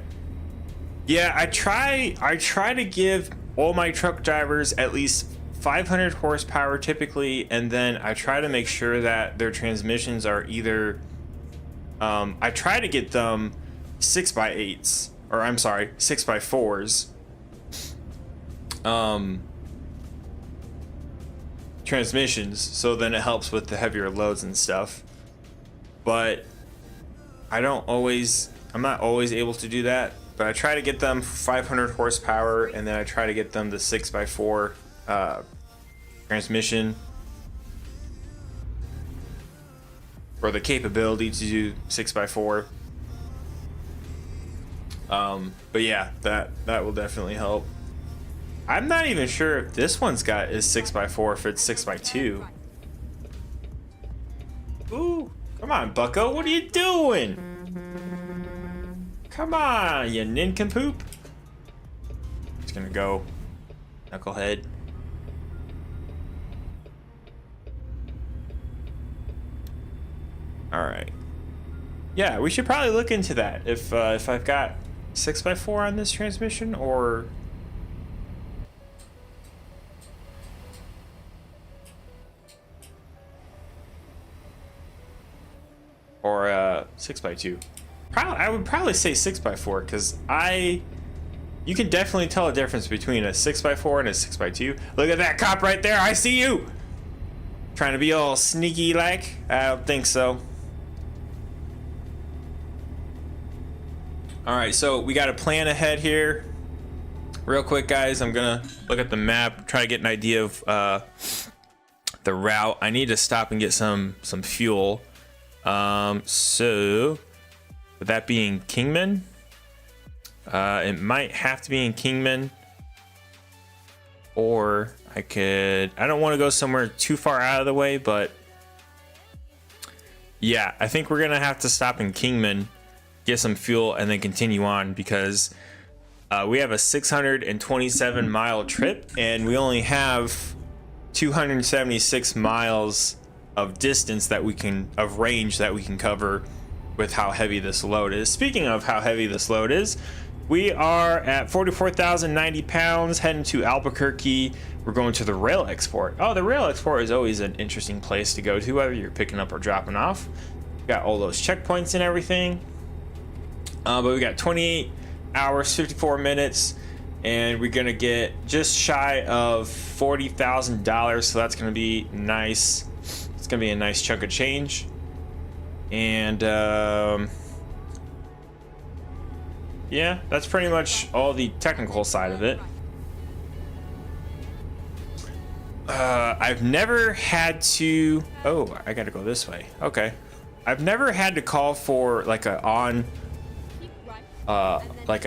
Yeah, I try to give all my truck drivers at least 500 horsepower typically, and then I try to make sure that their transmissions are either I try to get them 6x8s, or I'm sorry, 6x4s transmissions, so then it helps with the heavier loads and stuff. But I'm not always able to do that, but I try to get them 500 horsepower, and then I try to get them the 6x4 transmission, or the capability to do 6x4. But yeah, that will definitely help. I'm not even sure if this one's got is 6x4, if it's 6x2. Ooh, come on, Bucko, what are you doing? Come on, you nincompoop. It's gonna go, knucklehead. All right. Yeah, we should probably look into that. If I've got 6x4 on this transmission, or 6x2. I would probably say 6x4, because you can definitely tell a difference between a 6x4 and a 6x2. Look at that cop right there. I see you. Trying to be all sneaky like? I don't think so. All right, so we got a plan ahead here. Real quick, guys, I'm gonna look at the map, try to get an idea of the route. I need to stop and get some fuel. So with that being Kingman, it might have to be in Kingman, or I don't want to go somewhere too far out of the way, but yeah, I think we're gonna have to stop in Kingman, get some fuel, and then continue on, because we have a 627 mile trip, and we only have 276 miles of distance of range that we can cover with how heavy this load is. Speaking of how heavy this load is, we are at 44,090 pounds heading to Albuquerque. We're going to the rail export. Oh, the rail export is always an interesting place to go to, whether you're picking up or dropping off. Got all those checkpoints and everything. But we got 28 hours, 54 minutes, and we're gonna get just shy of $40,000. So that's gonna be nice. It's gonna be a nice chunk of change. And yeah, that's pretty much all the technical side of it. I've never had to. Oh, I gotta go this way. Okay. I've never had to call for like an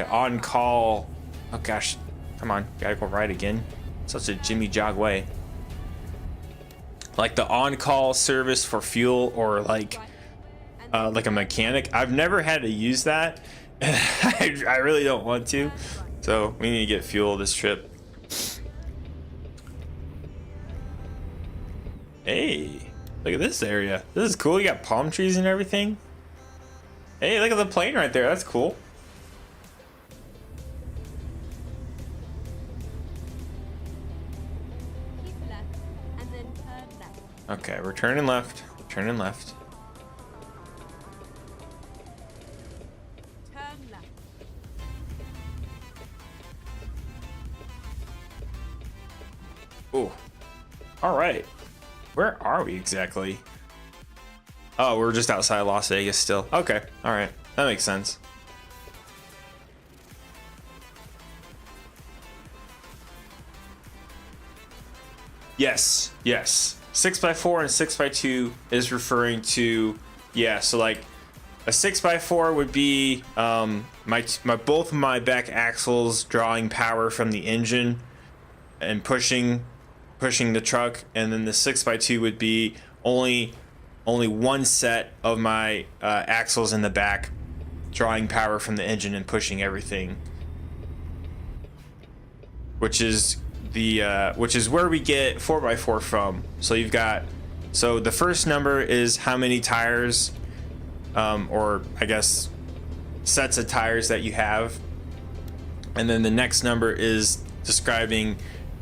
on-call. Oh gosh, come on, gotta go right again. Such a Jimmy jog way. like the on-call service for fuel, or like a mechanic. I've never had to use that. I really don't want to, so we need to get fuel this trip. Hey, look at this area. This is cool. You got palm trees and everything. Hey, look at the plane right there. That's cool. Keep left and then turn left. Okay, we're turning left. Turning left. Turn left. Ooh. All right. Where are we exactly? Oh, we're just outside Las Vegas still. Okay. All right. That makes sense. Yes. Yes. 6x4 and 6x2 is referring to, yeah, so like a 6x4 would be my both of my back axles drawing power from the engine and pushing the truck, and then the 6x2 would be only one set of my axles in the back drawing power from the engine and pushing everything, which is where we get 4x4 from. So you've got, so the first number is how many tires, or I guess sets of tires that you have, and then the next number is describing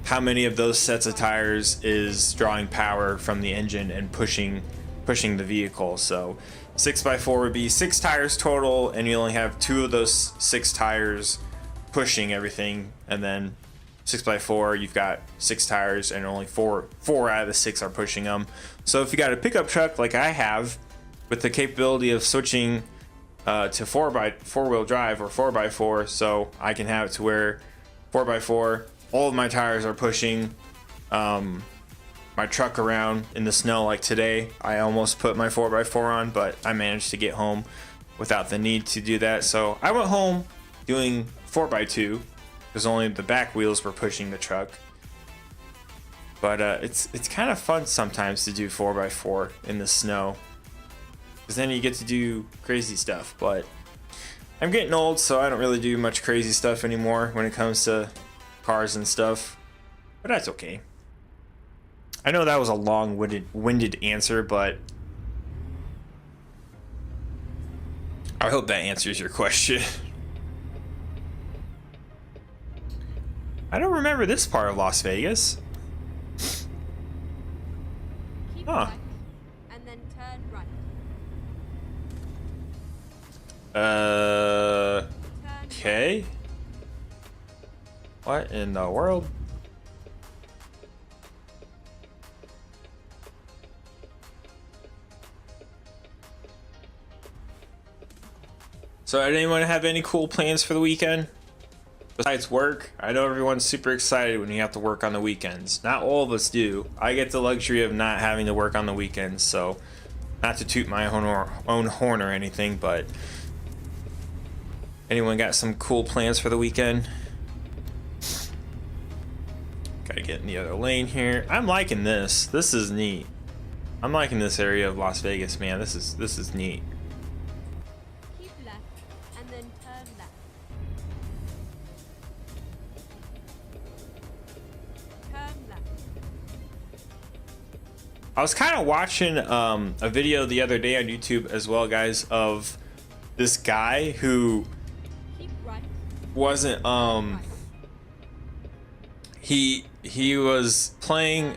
how many of those sets of tires is drawing power from the engine and pushing the vehicle. So 6x4 would be 6 tires total, and you only have 2 of those 6 tires pushing everything, and then 6x4 you've got 6 tires and only four out of the 6 are pushing them. So if you got a pickup truck like I have, with the capability of switching to 4-wheel drive or 4x4, so I can have it to where 4x4 all of my tires are pushing my truck around in the snow. Like today, I almost put my 4x4 on, but I managed to get home without the need to do that. So I went home doing 4x2 because only the back wheels were pushing the truck. But it's kind of fun sometimes to do 4x4 in the snow, because then you get to do crazy stuff. But I'm getting old, so I don't really do much crazy stuff anymore when it comes to cars and stuff. But that's okay. I know that was a long-winded answer, but I hope that answers your question. I don't remember this part of Las Vegas. Keep Huh. right and then turn right. Turn Okay. What in the world? So, did anyone have any cool plans for the weekend? Besides work? I know everyone's super excited when you have to work on the weekends. Not all of us do. I get the luxury of not having to work on the weekends, so not to toot my own horn or anything, but anyone got some cool plans for the weekend? Gotta get in the other lane here. I'm liking this. This is neat. I'm liking this area of Las Vegas, man. This is neat. Keep left and then turn left. Turn left. I was kind of watching a video the other day on YouTube as well, guys, of this guy who Keep right. wasn't he was playing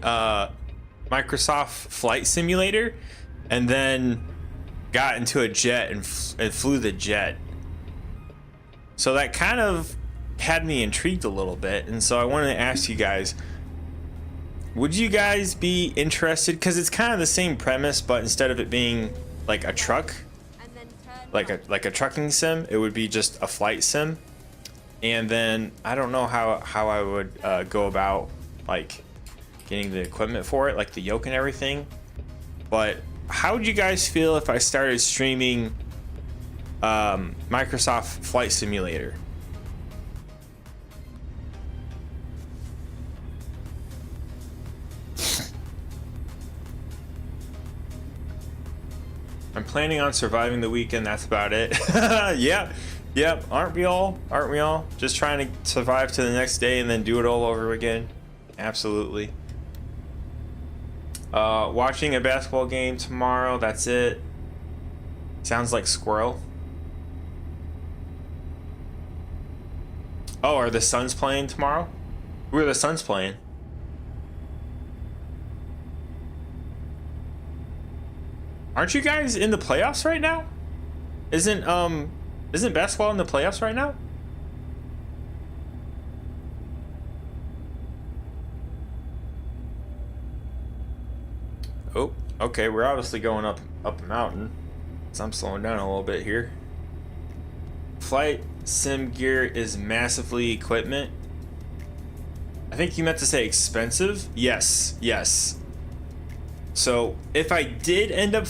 Microsoft Flight Simulator, and then got into a jet and flew the jet. So that kind of had me intrigued a little bit, and so I wanted to ask you guys, would you guys be interested? Because it's kind of the same premise, but instead of it being like a truck, And then turn like a trucking sim, it would be just a flight sim. And then I don't know how I would go about like getting the equipment for it, like the yoke and everything. But how would you guys feel if I started streaming Microsoft Flight Simulator? I'm planning on surviving the weekend. That's about it. Yep. Aren't we all? Just trying to survive to the next day and then do it all over again. Absolutely. Watching a basketball game tomorrow. That's it. Sounds like squirrel. Oh, are the Suns playing tomorrow? Who are the Suns playing? Aren't you guys in the playoffs right now? Isn't basketball in the playoffs right now? Oh, okay, we're obviously going up a mountain. So I'm slowing down a little bit here. Flight sim gear is massively equipment. I think you meant to say expensive. Yes. So if I did end up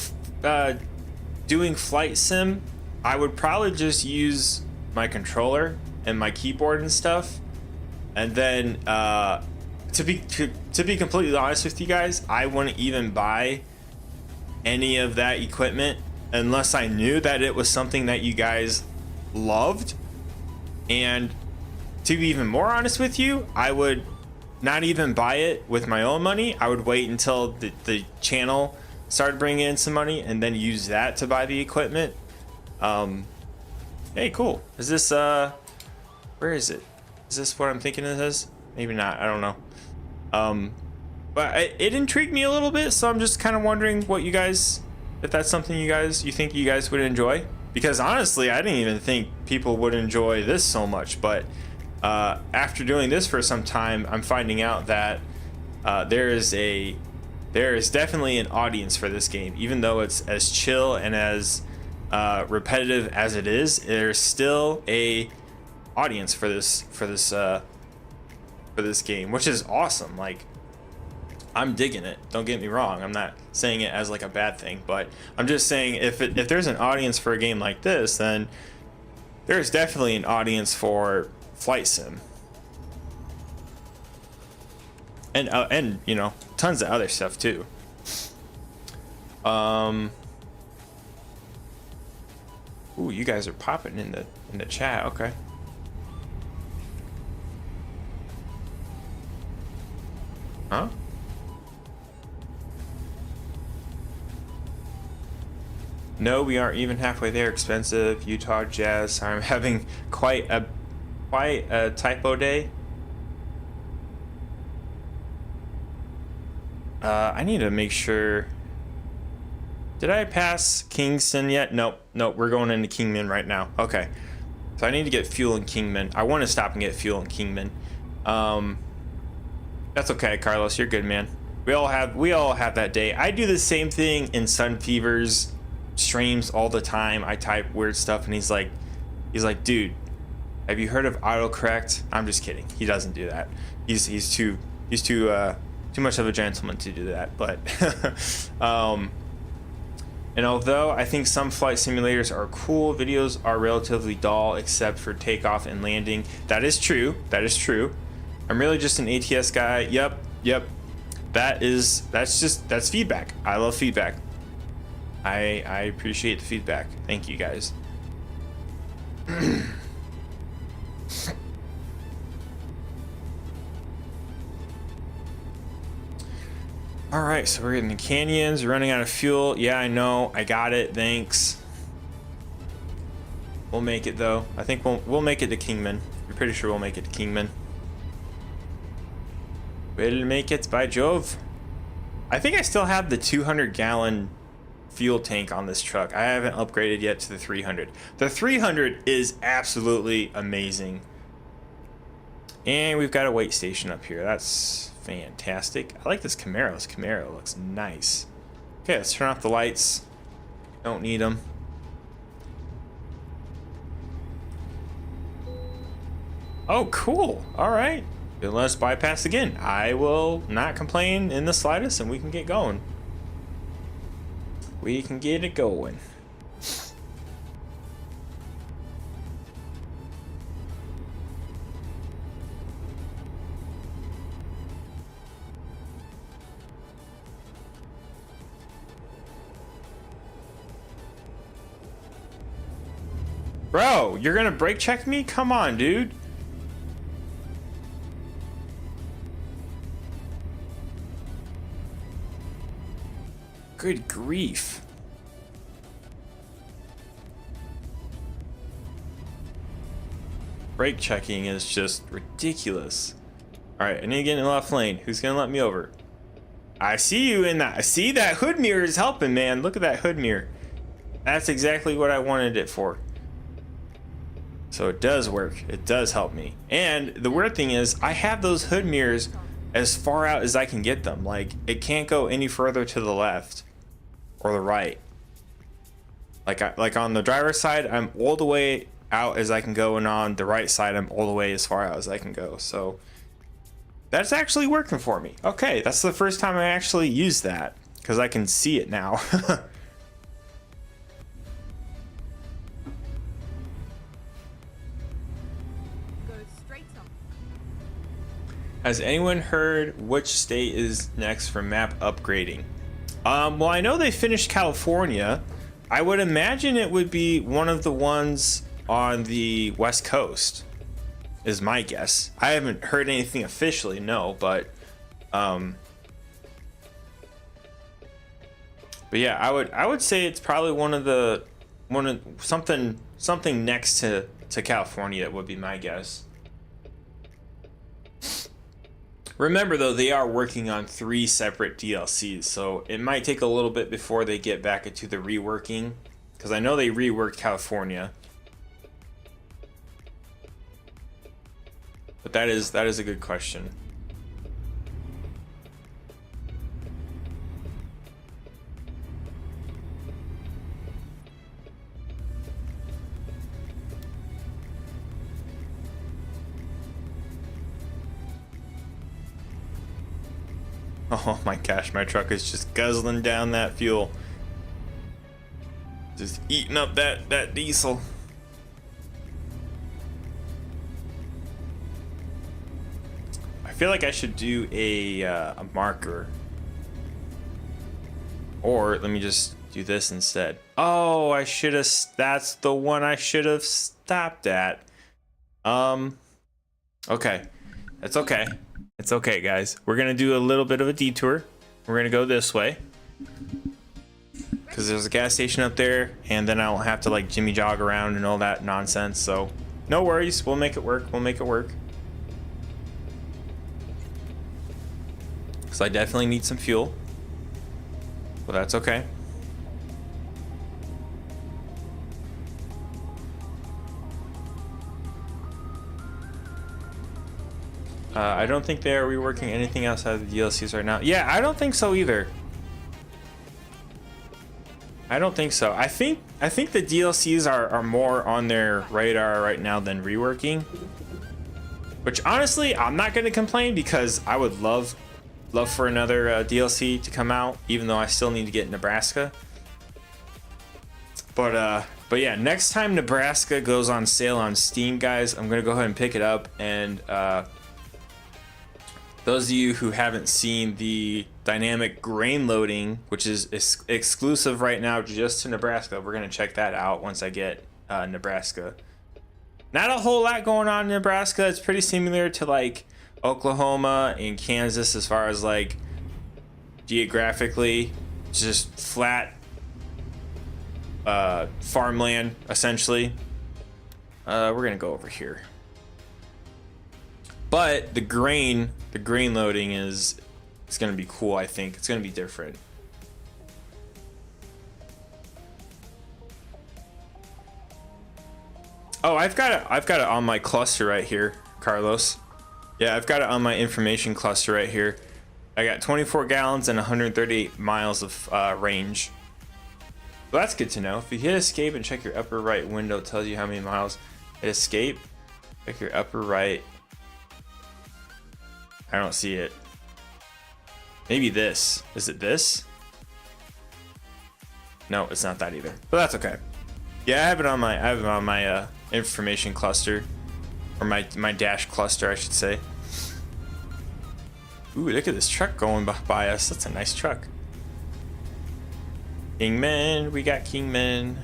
doing flight sim, I would probably just use my controller and my keyboard and stuff. And then to be completely honest with you guys, I wouldn't even buy any of that equipment unless I knew that it was something that you guys loved. And to be even more honest with you, I would not even buy it with my own money. I would wait until the channel started bringing in some money and then use that to buy the equipment. Hey, cool. Is this where is it? Is this what I'm thinking it is? Maybe not, I don't know. But it intrigued me a little bit, so I'm just kind of wondering what you guys, if that's something you think you guys would enjoy. Because honestly, I didn't even think people would enjoy this so much, but after doing this for some time, I'm finding out that there is definitely an audience for this game. Even though it's as chill and as repetitive as it is, there's still a audience for this game, which is awesome. Like, I'm digging it, don't get me wrong. I'm not saying it as like a bad thing, but I'm just saying if there's an audience for a game like this, then there's definitely an audience for flight sim, and you know, tons of other stuff too. Ooh, you guys are popping in the chat. Okay. Huh? No, we aren't even halfway there. Expensive. Utah Jazz. Sorry, I'm having quite a typo day. I need to make sure. Did I pass Kingston yet? Nope. We're going into Kingman right now. Okay. So I need to get fuel in Kingman. I want to stop and get fuel in Kingman. That's okay, Carlos. You're good, man. We all have that day. I do the same thing in Sun Fever's streams all the time. I type weird stuff and he's like, dude, have you heard of autocorrect? I'm just kidding. He doesn't do that. He's too much of a gentleman to do that. But and although I think some flight simulators are cool, videos are relatively dull except for takeoff and landing. That is true. I'm really just an ATS guy. Yep. That's feedback. I love feedback. I appreciate the feedback. Thank you guys. All right, so we're in the canyons, running out of fuel. Yeah, I know. I got it. Thanks. We'll make it though. I think we'll make it to Kingman. I'm pretty sure we'll make it to Kingman. We'll make it, by Jove. I think I still have the 200-gallon fuel tank on this truck. I haven't upgraded yet to the 300. The 300 is absolutely amazing. And we've got a weight station up here. That's fantastic. I like this Camaro. This Camaro looks nice. Okay, let's turn off the lights. Don't need them. Oh, cool. All right. Then let's bypass again. I will not complain in the slightest, and we can get going. We can get it going. Bro, you're gonna brake check me? Come on, dude. Good grief. Brake checking is just ridiculous. Alright, I need to get in the left lane. Who's gonna let me over? I see you in that. I see that hood mirror is helping, man. Look at that hood mirror. That's exactly what I wanted it for. So it does work. It does help me. And the weird thing is, I have those hood mirrors as far out as I can get them. Like, it can't go any further to the left or the right. Like on the driver's side, I'm all the way out as I can go, and on the right side, I'm all the way as far out as I can go. So that's actually working for me. Okay, that's the first time I actually used that because I can see it now. Has anyone heard which state is next for map upgrading? Well, I know they finished California. I would imagine it would be one of the ones on the West Coast, is my guess. I haven't heard anything officially, no, but yeah, I would say it's probably something next to California would be my guess. Remember though, they are working on 3 separate DLCs, so it might take a little bit before they get back into the reworking, because I know they reworked California. But that is a good question. Oh my gosh, my truck is just guzzling down that fuel. Just eating up that diesel. I feel like I should do a marker. Or let me just do this instead. Oh, I should have, that's the one I should have stopped at. Okay. That's okay. It's okay, guys. We're gonna do a little bit of a detour. We're gonna go this way because there's a gas station up there, and then I don't have to like jimmy jog around and all that nonsense. So no worries, we'll make it work. We'll make it work. Because I definitely need some fuel, but that's okay. I don't think they're reworking anything outside of the DLCs right now. Yeah, I don't think so either. I don't think so. I think the DLCs are more on their radar right now than reworking. Which honestly, I'm not going to complain because I would love for another DLC to come out, even though I still need to get Nebraska. But yeah, next time Nebraska goes on sale on Steam, guys, I'm going to go ahead and pick it up. And those of you who haven't seen the dynamic grain loading, which is exclusive right now just to Nebraska, we're going to check that out once I get Nebraska. Not a whole lot going on in Nebraska. It's pretty similar to like Oklahoma and Kansas as far as like geographically, just flat farmland essentially. We're going to go over here. But the grain loading it's going to be cool. I think it's going to be different. Oh, I've got it on my cluster right here, Carlos. Yeah, I've got it on my information cluster right here. I got 24 gallons and 138 miles of range. Well, that's good to know. If you hit escape and check your upper right window, it tells you how many miles. Hit escape, check your upper right. I don't see it. Maybe this. Is it this? No, it's not that either. But that's okay. Yeah, I have it on my information cluster, or my dash cluster, I should say. Ooh, look at this truck going by us. That's a nice truck. Kingman, we got Kingman.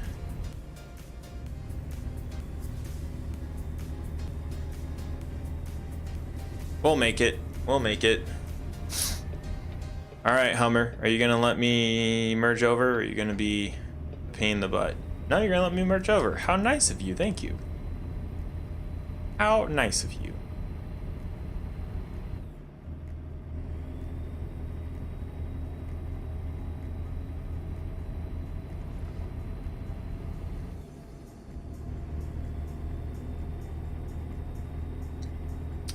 We'll make it. We'll make it. All right, Hummer. Are you gonna let me merge over? Or are you gonna be a pain in the butt? No, you're gonna let me merge over. How nice of you. Thank you. How nice of you.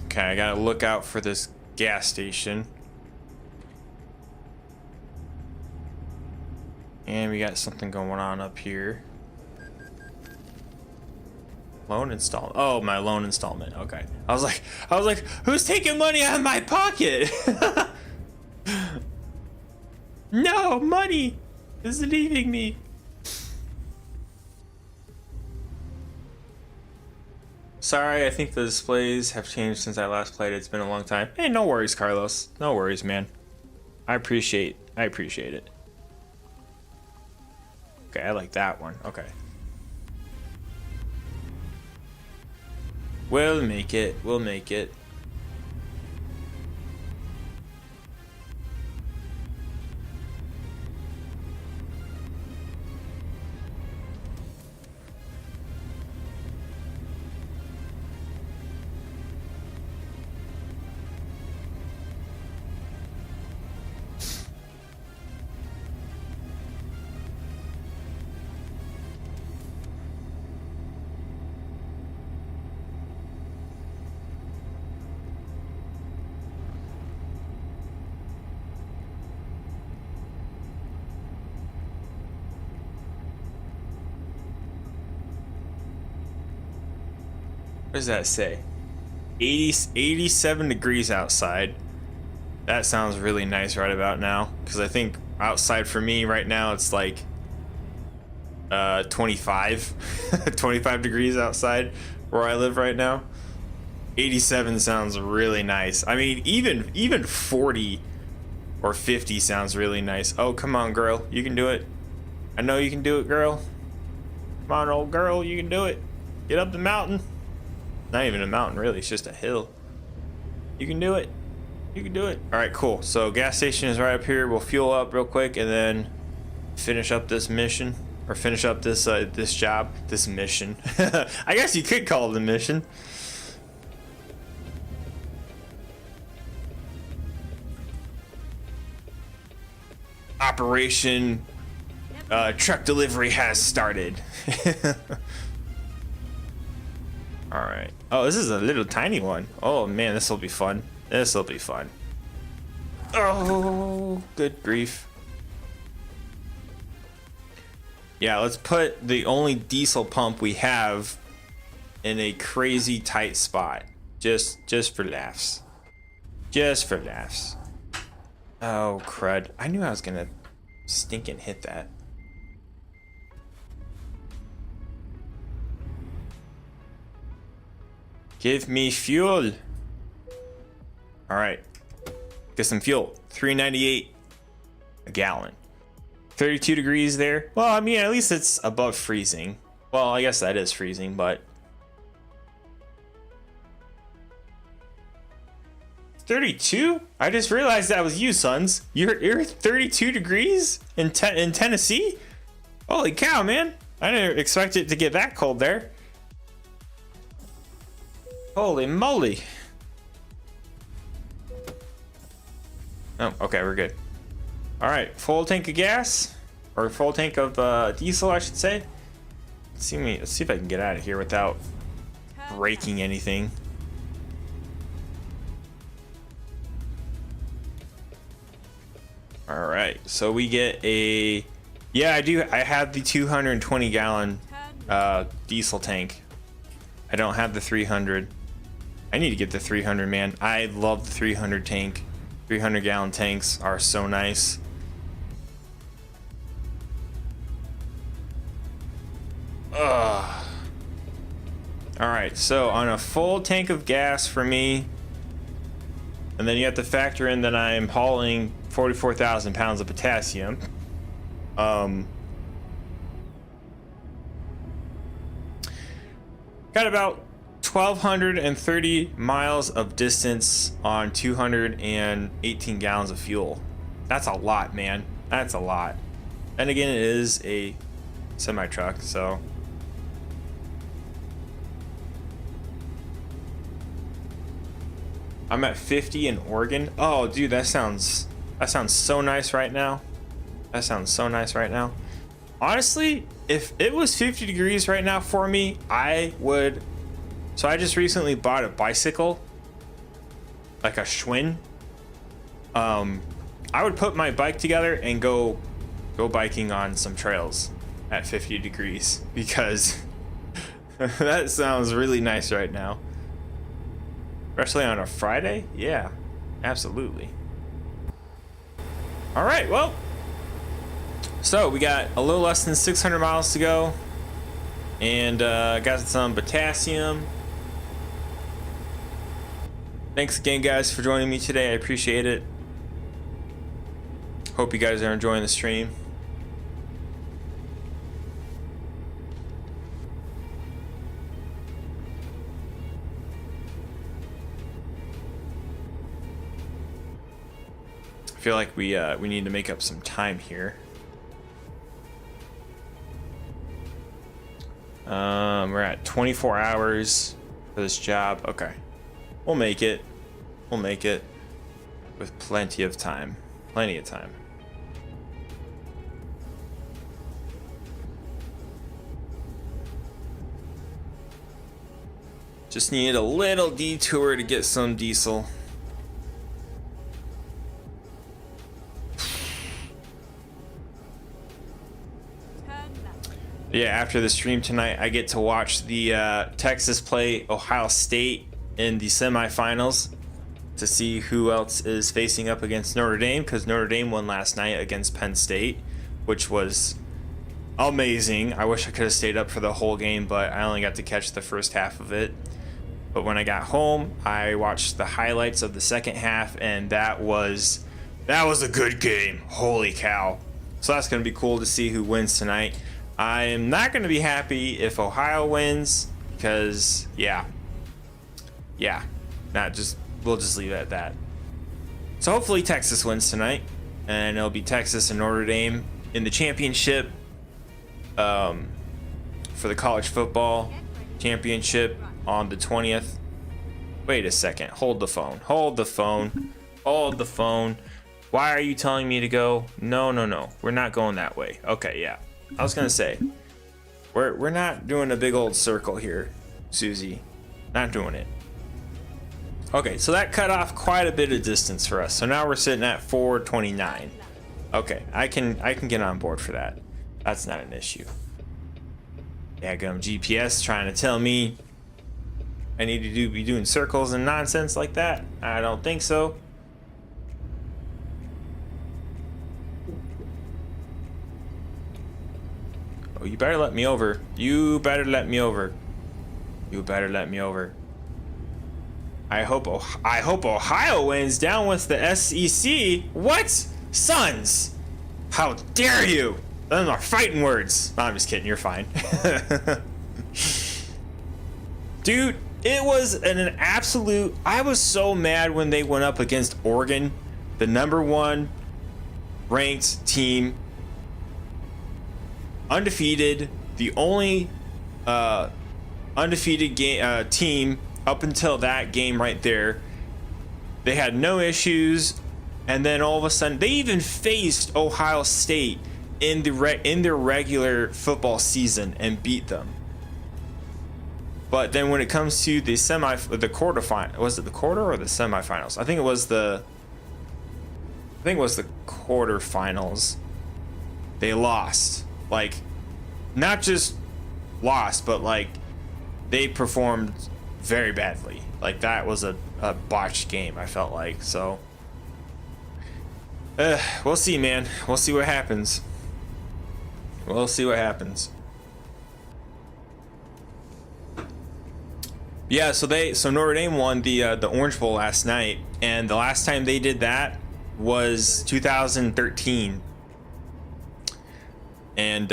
Okay, I gotta look out for this gas station. And we got something going on up here. Loan installment. Oh, my loan installment. Okay. I was like, who's taking money out of my pocket? No, money is leaving me. Sorry, I think the displays have changed since I last played. It's been a long time. Hey, no worries, Carlos. No worries, man. I appreciate it. Okay, I like that one. Okay. We'll make it. We'll make it. What does that say? 87 degrees outside. That sounds really nice right about now, because I think outside for me right now it's like 25 25 degrees outside where I live right now. 87 sounds really nice. I mean, even 40 or 50 sounds really nice. Oh, come on, girl, you can do it. I know you can do it, girl. Come on, old girl, you can do it. Get up the mountain. Not even a mountain, really. It's just a hill. You can do it. You can do it. All right, cool. So gas station is right up here. We'll fuel up real quick and then finish up this mission, or finish up this this job, this mission. I guess you could call it a mission. Operation truck delivery has started. All right. Oh, this is a little tiny one. Oh man, this will be fun. This will be fun. Oh, good grief. Yeah, let's put the only diesel pump we have in a crazy tight spot. Just for laughs. Just for laughs. Oh, crud. I knew I was gonna stinking hit that. Give me fuel. All right, get some fuel. $3.98 a gallon. 32 degrees there. Well, I mean, at least it's above freezing. Well, I guess that is freezing, but 32? I just realized that was you, sons. You're 32 degrees in Tennessee? Holy cow, man. I didn't expect it to get that cold there. Holy moly. Oh, okay, we're good. All right, full tank of gas, or full tank of diesel, I should say. Let's see if I can get out of here without breaking anything. All right, so we get a, yeah, I have the 220 gallon diesel tank. I don't have the 300. I need to get the 300, man. I love the 300 tank. 300 gallon tanks are so nice. Ugh. All right, so on a full tank of gas for me, and then you have to factor in that I'm hauling 44,000 pounds of potassium. Got about 1,230 miles of distance on 218 gallons of fuel. That's a lot, man. That's a lot. And again, it is a semi truck, so. I'm at 50 in Oregon. Oh, dude, that sounds so nice right now. That sounds so nice right now. Honestly, if it was 50 degrees right now for me, I would. So I just recently bought a bicycle, like a Schwinn. I would put my bike together and go biking on some trails at 50 degrees because that sounds really nice right now. Especially on a Friday? Yeah, absolutely. All right, well, so we got a little less than 600 miles to go, and got some potassium. Thanks again, guys, for joining me today. I appreciate it. Hope you guys are enjoying the stream. I feel like we need to make up some time here. We're at 24 hours for this job. Okay, we'll make it. We'll make it with plenty of time. Plenty of time. Just need a little detour to get some diesel. Yeah, after the stream tonight, I get to watch the Texas play Ohio State in the semifinals to see who else is facing up against Notre Dame, because Notre Dame won last night against Penn State, which was amazing. I wish I could have stayed up for the whole game, but I only got to catch the first half of it. But when I got home, I watched the highlights of the second half, and that was a good game. Holy cow. So that's going to be cool to see who wins tonight. I am not going to be happy if Ohio wins, because we'll just leave it at that. So hopefully Texas wins tonight, and it'll be Texas and Notre Dame in the championship for the college football championship on the 20th. Wait a second. Hold the phone. Hold the phone. Hold the phone. Why are you telling me to go? No. We're not going that way. Okay, yeah. I was gonna say, we're not doing a big old circle here, Susie. Not doing it. Okay, so that cut off quite a bit of distance for us. So now we're sitting at 429. Okay, I can get on board for that. That's not an issue. Daggum GPS trying to tell me I need to be doing circles and nonsense like that. I don't think so. Oh, you better let me over. You better let me over. You better let me over. I hope Ohio wins down with the SEC. What? Sons? How dare you? Those are fighting words. No, I'm just kidding. You're fine. Dude, it was an absolute... I was so mad when they went up against Oregon, the #1 ranked team, undefeated, the only undefeated team up until that game right there. They had no issues, and then all of a sudden they even faced Ohio State in their regular football season and beat them. But then when it comes to the quarterfinal, was it the quarter or the semifinals? I think it was the quarterfinals. They lost. Like, not just lost, but like they performed very badly. Like, that was a botched game, I felt like. So we'll see, man. We'll see what happens. We'll see what happens. Yeah, so Notre Dame won the Orange Bowl last night, and the last time they did that was 2013. And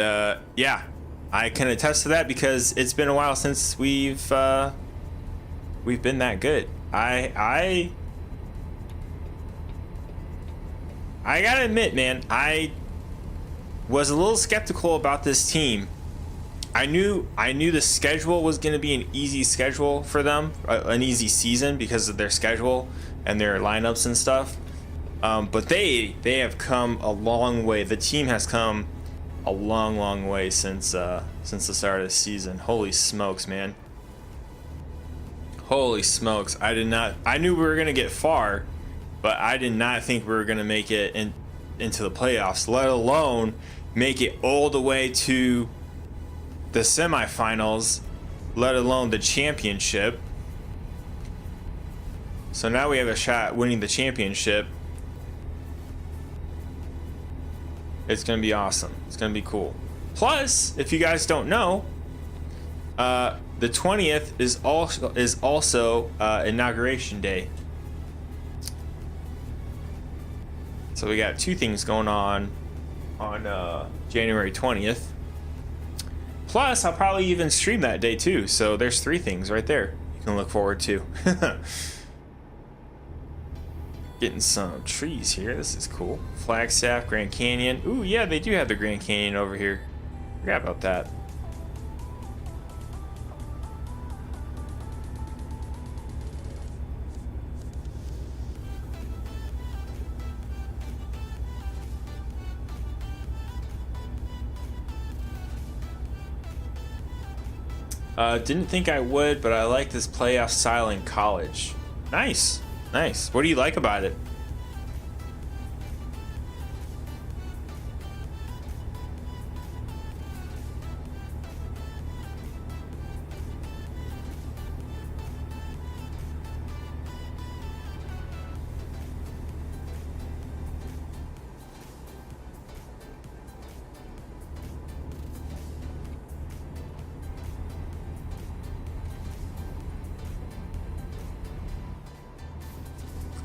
yeah, I can attest to that because it's been a while since we've we've been that good. I gotta admit, man, I was a little skeptical about this team. I knew the schedule was going to be an easy schedule for them, an easy season because of their schedule and their lineups and stuff. But they have come a long way. The team has come a long way since the start of the season. Holy smokes, man. Holy smokes. I knew we were going to get far, but I did not think we were going to make it into the playoffs, let alone make it all the way to the semifinals, let alone the championship. So now we have a shot at winning the championship. It's going to be awesome. It's going to be cool. Plus, if you guys don't know, the 20th is also inauguration day. So we got two things going on January 20th. Plus, I'll probably even stream that day too. So there's three things right there you can look forward to. Getting some trees here. This is cool. Flagstaff, Grand Canyon. Ooh, yeah, they do have the Grand Canyon over here. Forgot about that. Didn't think I would, but I like this playoff style in college. Nice. Nice. What do you like about it?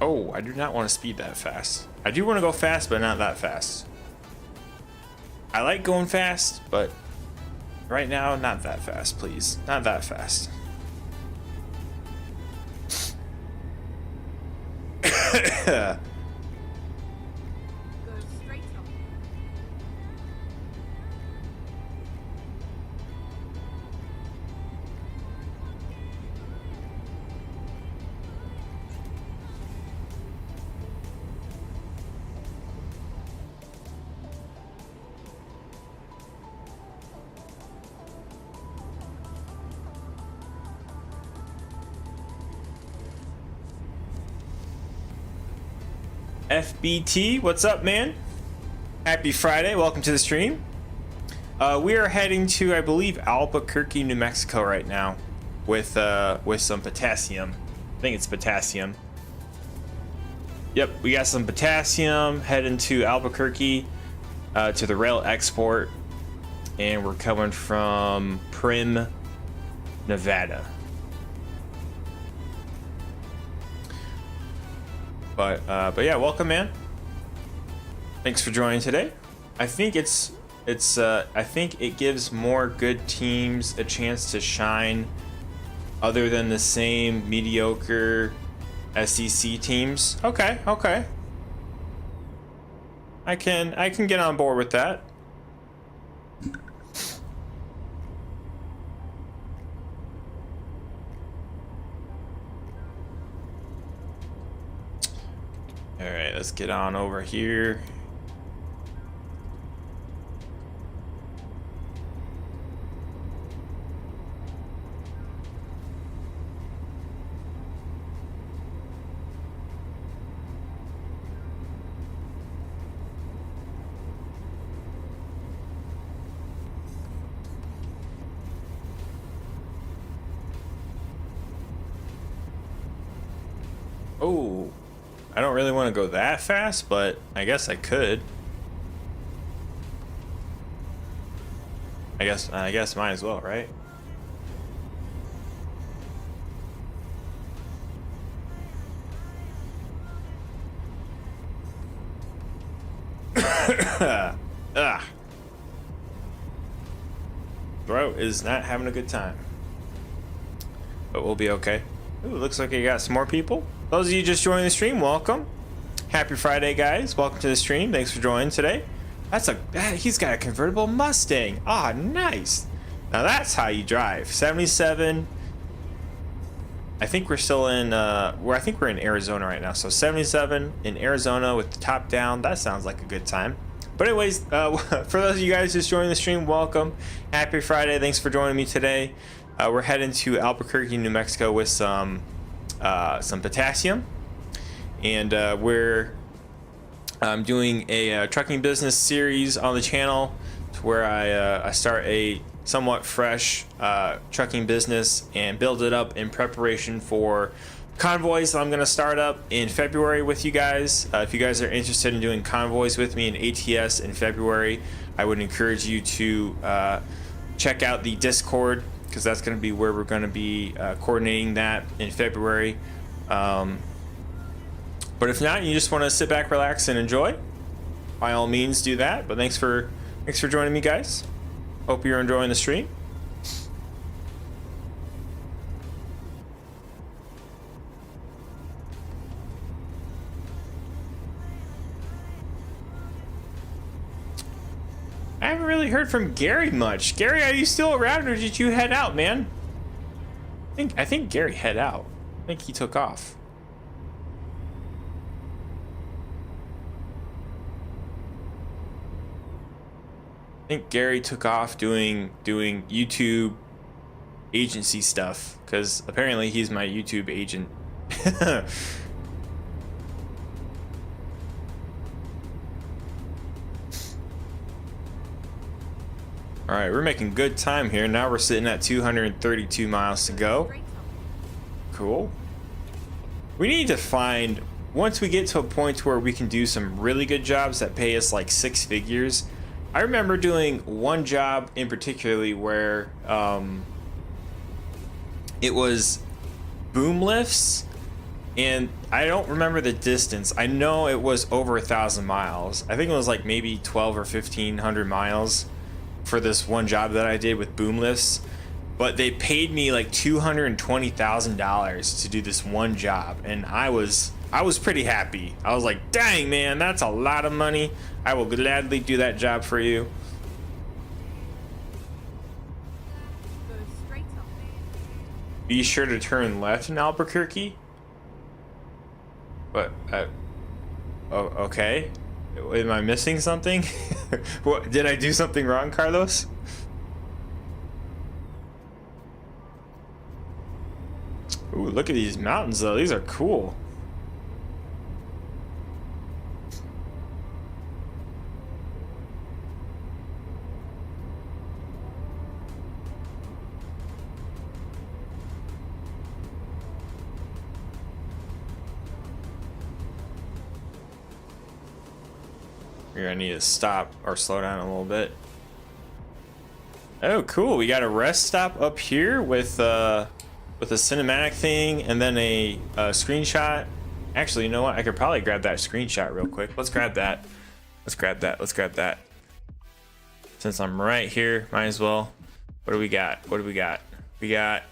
Oh, I do not want to speed that fast. I do want to go fast, but not that fast. I like going fast, but right now, not that fast, please. Not that fast. Go straight up. FBT, what's up, man? Happy Friday, welcome to the stream. We are heading to, I believe, Albuquerque, New Mexico right now with some potassium. I think it's potassium. Yep, we got some potassium heading to Albuquerque to the rail export, and we're coming from Prim, Nevada. But yeah, welcome, man. Thanks for joining today. I think I think it gives more good teams a chance to shine, other than the same mediocre SEC teams. Okay. I can get on board with that. All right, let's get on over here. Oh, I don't really want to go that fast, but I guess I could. I guess might as well, right? Throat is not having a good time, but we'll be okay. Ooh, looks like you got some more people. Those of you just joining the stream, welcome. Happy Friday, guys. Welcome to the stream. Thanks for joining today. He's got a convertible Mustang. Ah, nice. Now that's how you drive. 77. I think we're still in I think we're in Arizona right now. So 77 in Arizona with the top down. That sounds like a good time. But anyways, for those of you guys just joining the stream, welcome. Happy Friday. Thanks for joining me today. We're heading to Albuquerque, New Mexico with some potassium, and we're doing a trucking business series on the channel, to where I start a somewhat fresh trucking business and build it up in preparation for convoys I'm going to start up in February with you guys. If you guys are interested in doing convoys with me in ATS in February, I would encourage you to check out the Discord, because that's going to be where we're going to be coordinating that in February. But if not, you just want to sit back, relax, and enjoy, by all means do that. But thanks for joining me, guys. Hope you're enjoying the stream. I haven't really heard from Gary much. Gary, are you still around, or did you head out, man? I think Gary head out. I think he took off. I think Gary took off doing YouTube agency stuff, because apparently he's my YouTube agent. All right, we're making good time here. Now we're sitting at 232 miles to go. Cool. We need to find, once we get to a point where we can do some really good jobs that pay us like 6 figures. I remember doing one job in particularly where it was boom lifts, and I don't remember the distance. I know it was over 1,000 miles. I think it was like maybe 12 or 1,500 miles for this one job that I did with boom lifts, but they paid me like $220,000 to do this one job, and I was pretty happy. I was like, dang, man, that's a lot of money. I will gladly do that job for you. Be sure to turn left in Albuquerque. But oh, okay. Am I missing something? What, did I do something wrong, Carlos? Ooh, look at these mountains though. These are cool. We're gonna need to stop or slow down a little bit. Oh, cool. We got a rest stop up here with a cinematic thing, and then a screenshot. Actually, you know what? I could probably grab that screenshot real quick. Let's grab that. Let's grab that. Since I'm right here, might as well. What do we got? We got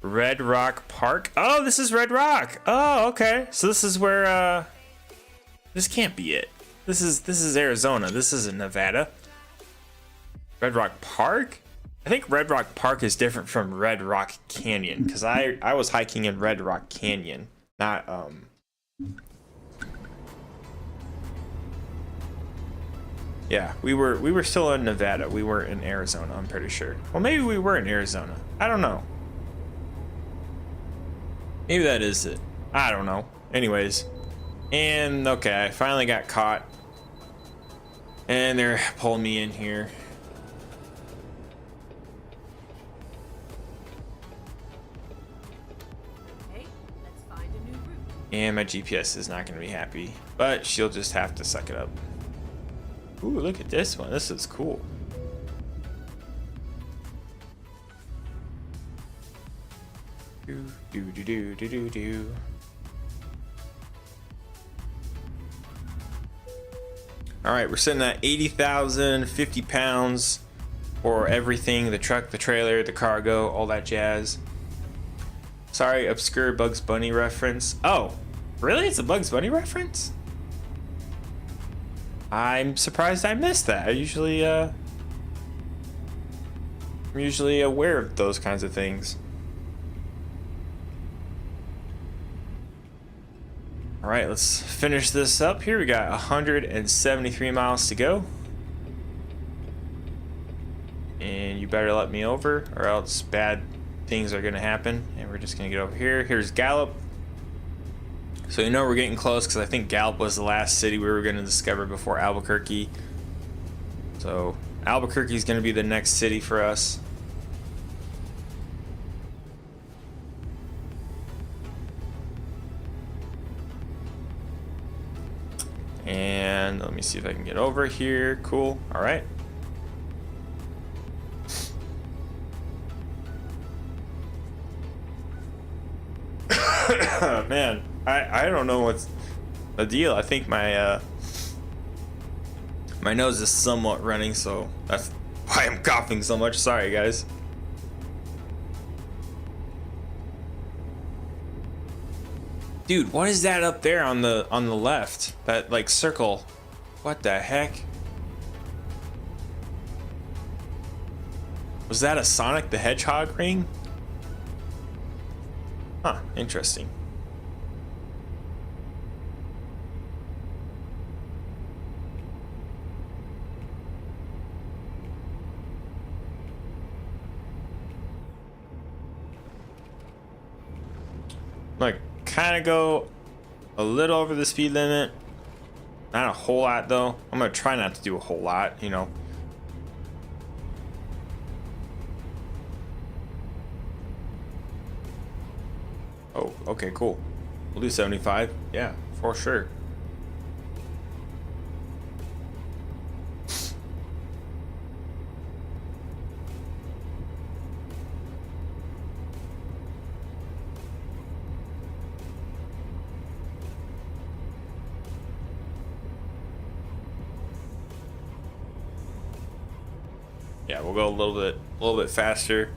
Red Rock Park. Oh, this is Red Rock. Oh, okay. So this is where this can't be it. This is Arizona. This isn't Nevada. Red Rock Park? I think Red Rock Park is different from Red Rock Canyon, because I was hiking in Red Rock Canyon, not yeah, we were still in Nevada. We were in Arizona, I'm pretty sure. Well, maybe we were in Arizona. I don't know. Maybe that is it. I don't know. Anyways, and okay, I finally got caught. And they're pulling me in here. Okay, let's find a new route. And my GPS is not going to be happy, but she'll just have to suck it up. Ooh, look at this one. This is cool. Do do do do do do do. All right, we're sitting at 80,000, 50 pounds for everything, the truck, the trailer, the cargo, all that jazz. Sorry, obscure Bugs Bunny reference. Oh, really? It's a Bugs Bunny reference? I'm surprised I missed that. I'm usually aware of those kinds of things. All right, let's finish this up here. We got 173 miles to go. And you better let me over or else bad things are gonna happen. And we're just gonna get over here. Here's Gallup. So you know we're getting close because I think Gallup was the last city we were gonna discover before Albuquerque. So Albuquerque is gonna be the next city for us. And let me see if I can get over here. Cool. All right. Man, I don't know what's the deal. I think my my nose is somewhat running, so that's why I'm coughing so much. Sorry, guys. Dude, what is that up there on the left? That like circle. What the heck? Was that a Sonic the Hedgehog ring? Huh, interesting. Like, kind of go a little over the speed limit. Not a whole lot, though. I'm going to try not to do a whole lot, you know. Oh, okay, cool. We'll do 75. Yeah, for sure. Yeah, we'll go a little bit faster.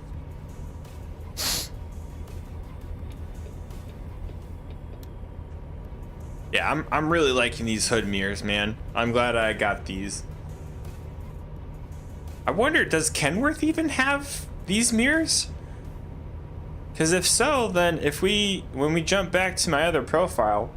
Yeah, I'm really liking these hood mirrors, man. I'm glad I got these. I wonder, does Kenworth even have these mirrors? Because if so, then when we jump back to my other profile,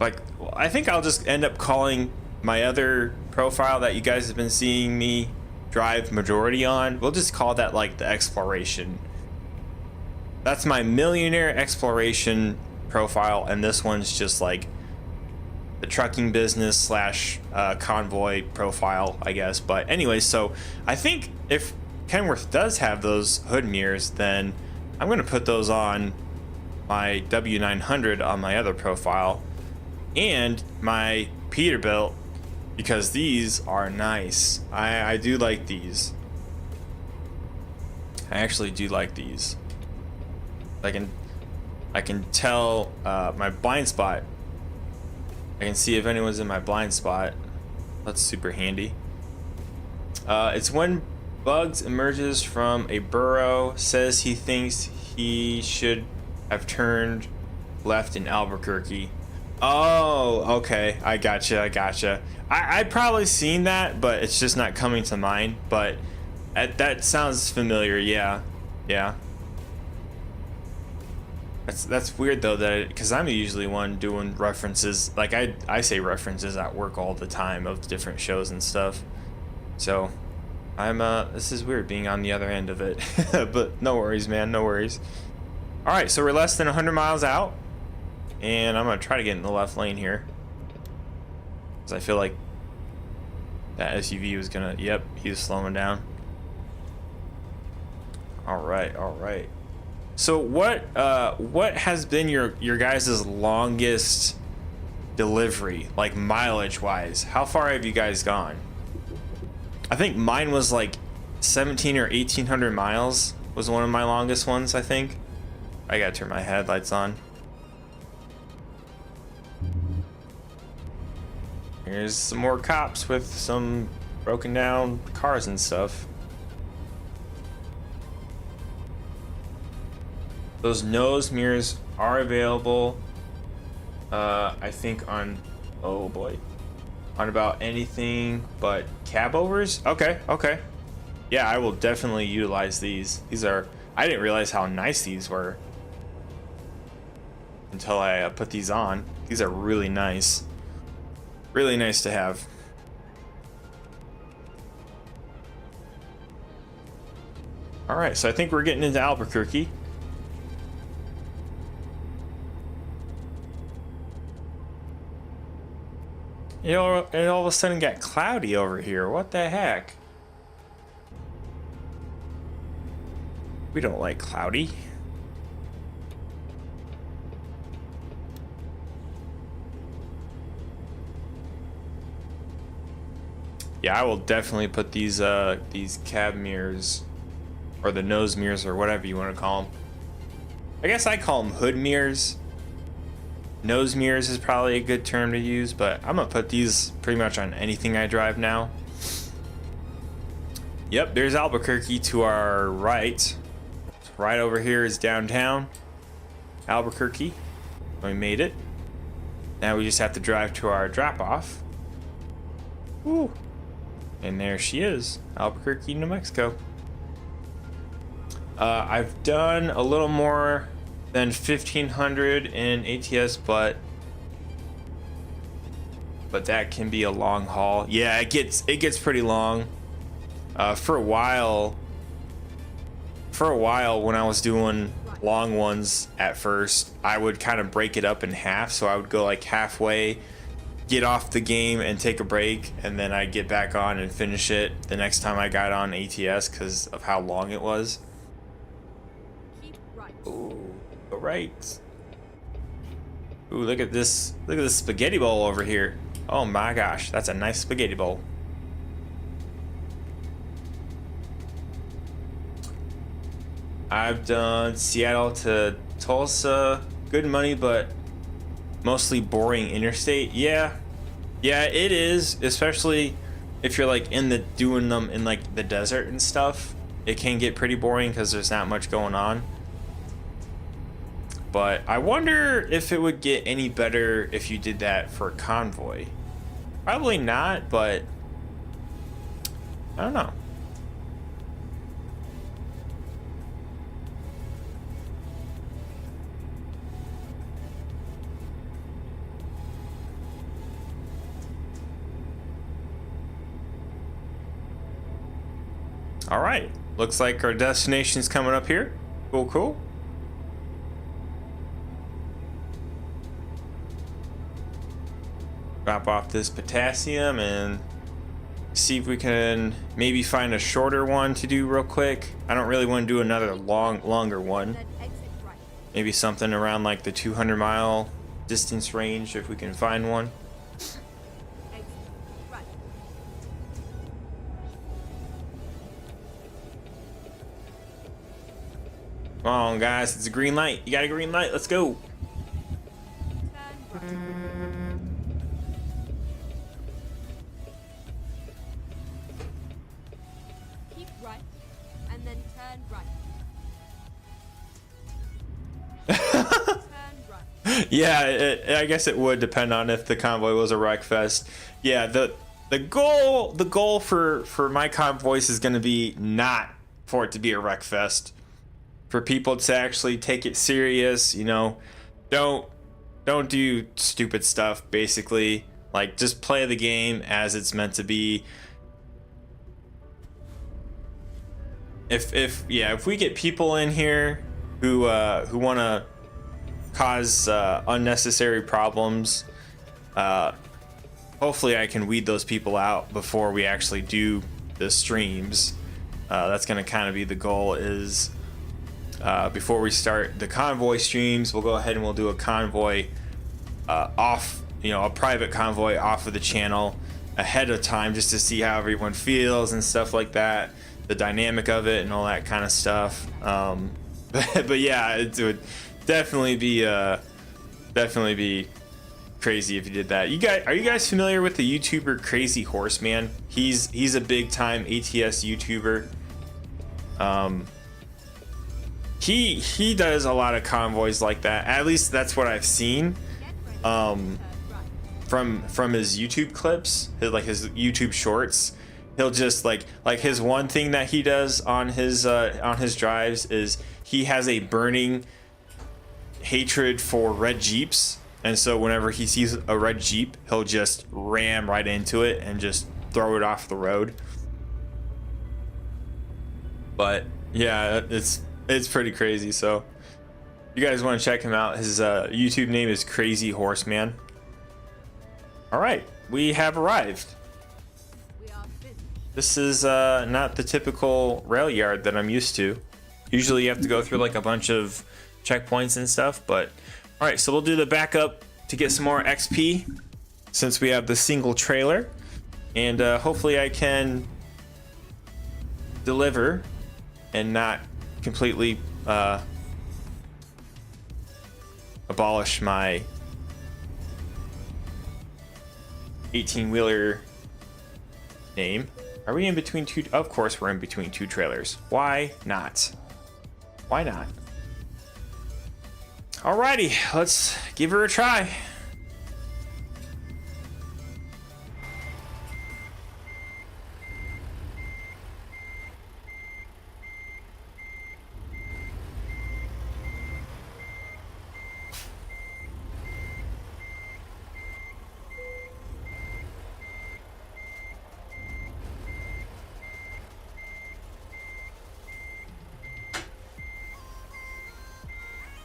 like, I think I'll just end up calling my other profile that you guys have been seeing me drive majority on. We'll just call that like the exploration. That's my millionaire exploration profile, and this one's just like the trucking business slash convoy profile, I guess. But anyway, so I think if Kenworth does have those hood mirrors, then I'm gonna put those on my W900 on my other profile and my Peterbilt, because these are nice. I do like these. I actually do like these. I can tell my blind spot. I can see if anyone's in my blind spot. That's super handy. It's when Bugs emerges from a burrow, says he thinks he should have turned left in Albuquerque. Oh, okay. I gotcha. I'd probably seen that, but it's just not coming to mind. But that sounds familiar. Yeah. That's weird though, that because I'm usually one doing references. Like I say references at work all the time of different shows and stuff. So I'm this is weird being on the other end of it. But no worries, man. No worries. All right, so we're less than 100 miles out. And I'm going to try to get in the left lane here, because I feel like that SUV was going to... Yep, he's slowing down. All right. So what has been your guys' longest delivery, like mileage-wise? How far have you guys gone? I think mine was like 17 or 1800 miles was one of my longest ones, I think. I got to turn my headlights on. Here's some more cops with some broken down cars and stuff. Those nose mirrors are available. I think on, oh boy, on about anything but cab overs. Okay, okay. Yeah, I will definitely utilize these. These are, I didn't realize how nice these were until I put these on. These are really nice. Really nice to have. All right, so I think we're getting into Albuquerque. You know, it all of a sudden got cloudy over here. What the heck? We don't like cloudy. Yeah, I will definitely put these cab mirrors, or the nose mirrors, or whatever you want to call them. I guess I call them hood mirrors. Nose mirrors is probably a good term to use, but I'm gonna put these pretty much on anything I drive now. Yep, there's Albuquerque to our right. Right over here is downtown Albuquerque. We made it. Now we just have to drive to our drop-off. Woo! And there she is, Albuquerque, New Mexico. I've done a little more than 1,500 in ATS, but that can be a long haul. Yeah, it gets pretty long. For a while when I was doing long ones at first, I would kind of break it up in half. So I would go like halfway, get off the game and take a break, and then I'd get back on and finish it the next time I got on ATS because of how long it was. Ooh, go right. Ooh, look at this. Look at this spaghetti bowl over here. Oh my gosh, that's a nice spaghetti bowl. I've done Seattle to Tulsa. Good money, but mostly boring interstate. Yeah, it is, especially if you're like doing them in like the desert and stuff. It can get pretty boring because there's not much going on. But I wonder if it would get any better if you did that for convoy. Probably not, but I don't know. All right, looks like our destination's coming up here. Cool, cool. Drop off this potassium and see if we can maybe find a shorter one to do real quick. I don't really want to do another longer one. Maybe something around like the 200-mile distance range if we can find one. Come on, guys, it's a green light. You got a green light, let's go. Keep right, and then turn right. Turn right. Yeah, I guess it would depend on if the convoy was a wreck fest. Yeah, the goal for my convoys is going to be not for it to be a wreck fest. For people to actually take it serious, you know, don't do stupid stuff. Basically, like just play the game as it's meant to be. If we get people in here who want to cause unnecessary problems, hopefully I can weed those people out before we actually do the streams. That's going to kind of be the goal. Is before we start the convoy streams, we'll go ahead and we'll do a convoy off, a private convoy off of the channel ahead of time, just to see how everyone feels and stuff like that, the dynamic of it and all that kind of stuff. But yeah, it would definitely be crazy if you did that. Are you guys familiar with the YouTuber Crazy Horseman? He's a big time ATS YouTuber. he does a lot of convoys like that. At least that's what I've seen. From his YouTube clips, his YouTube shorts, he'll just like his one thing that he does on his drives is he has a burning hatred for red Jeeps, and so whenever he sees a red Jeep, he'll just ram right into it and just throw it off the road. But yeah, it's pretty crazy. So you guys want to check him out. His YouTube name is Crazy Horseman. All right, we have arrived. This is not the typical rail yard that I'm used to. Usually you have to go through like a bunch of checkpoints and stuff, but all right, so we'll do the backup to get some more XP since we have the single trailer, and hopefully I can deliver and not completely abolish my 18-wheeler name. Are we in between two? Of course we're in between two trailers. Why not? Why not? Alrighty, let's give her a try.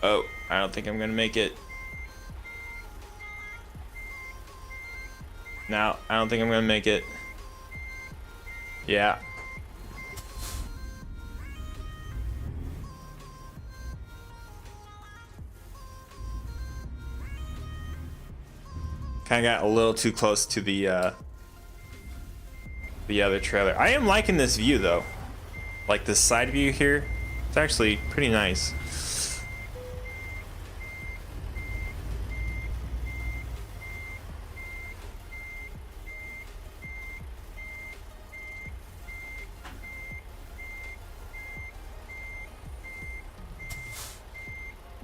Oh, I don't think I'm gonna make it. No, I don't think I'm gonna make it. Yeah. Kind of got a little too close to the other trailer. I am liking this view though. Like this side view here. It's actually pretty nice.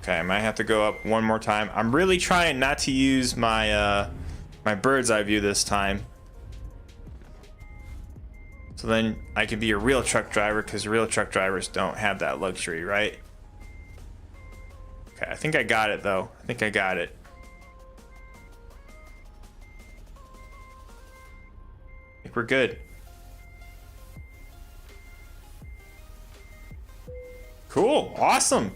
Okay, I might have to go up one more time. I'm really trying not to use my my bird's eye view this time. So then I can be a real truck driver, because real truck drivers don't have that luxury, right? Okay, I think I got it though. I think I got it. I think we're good. Cool, awesome.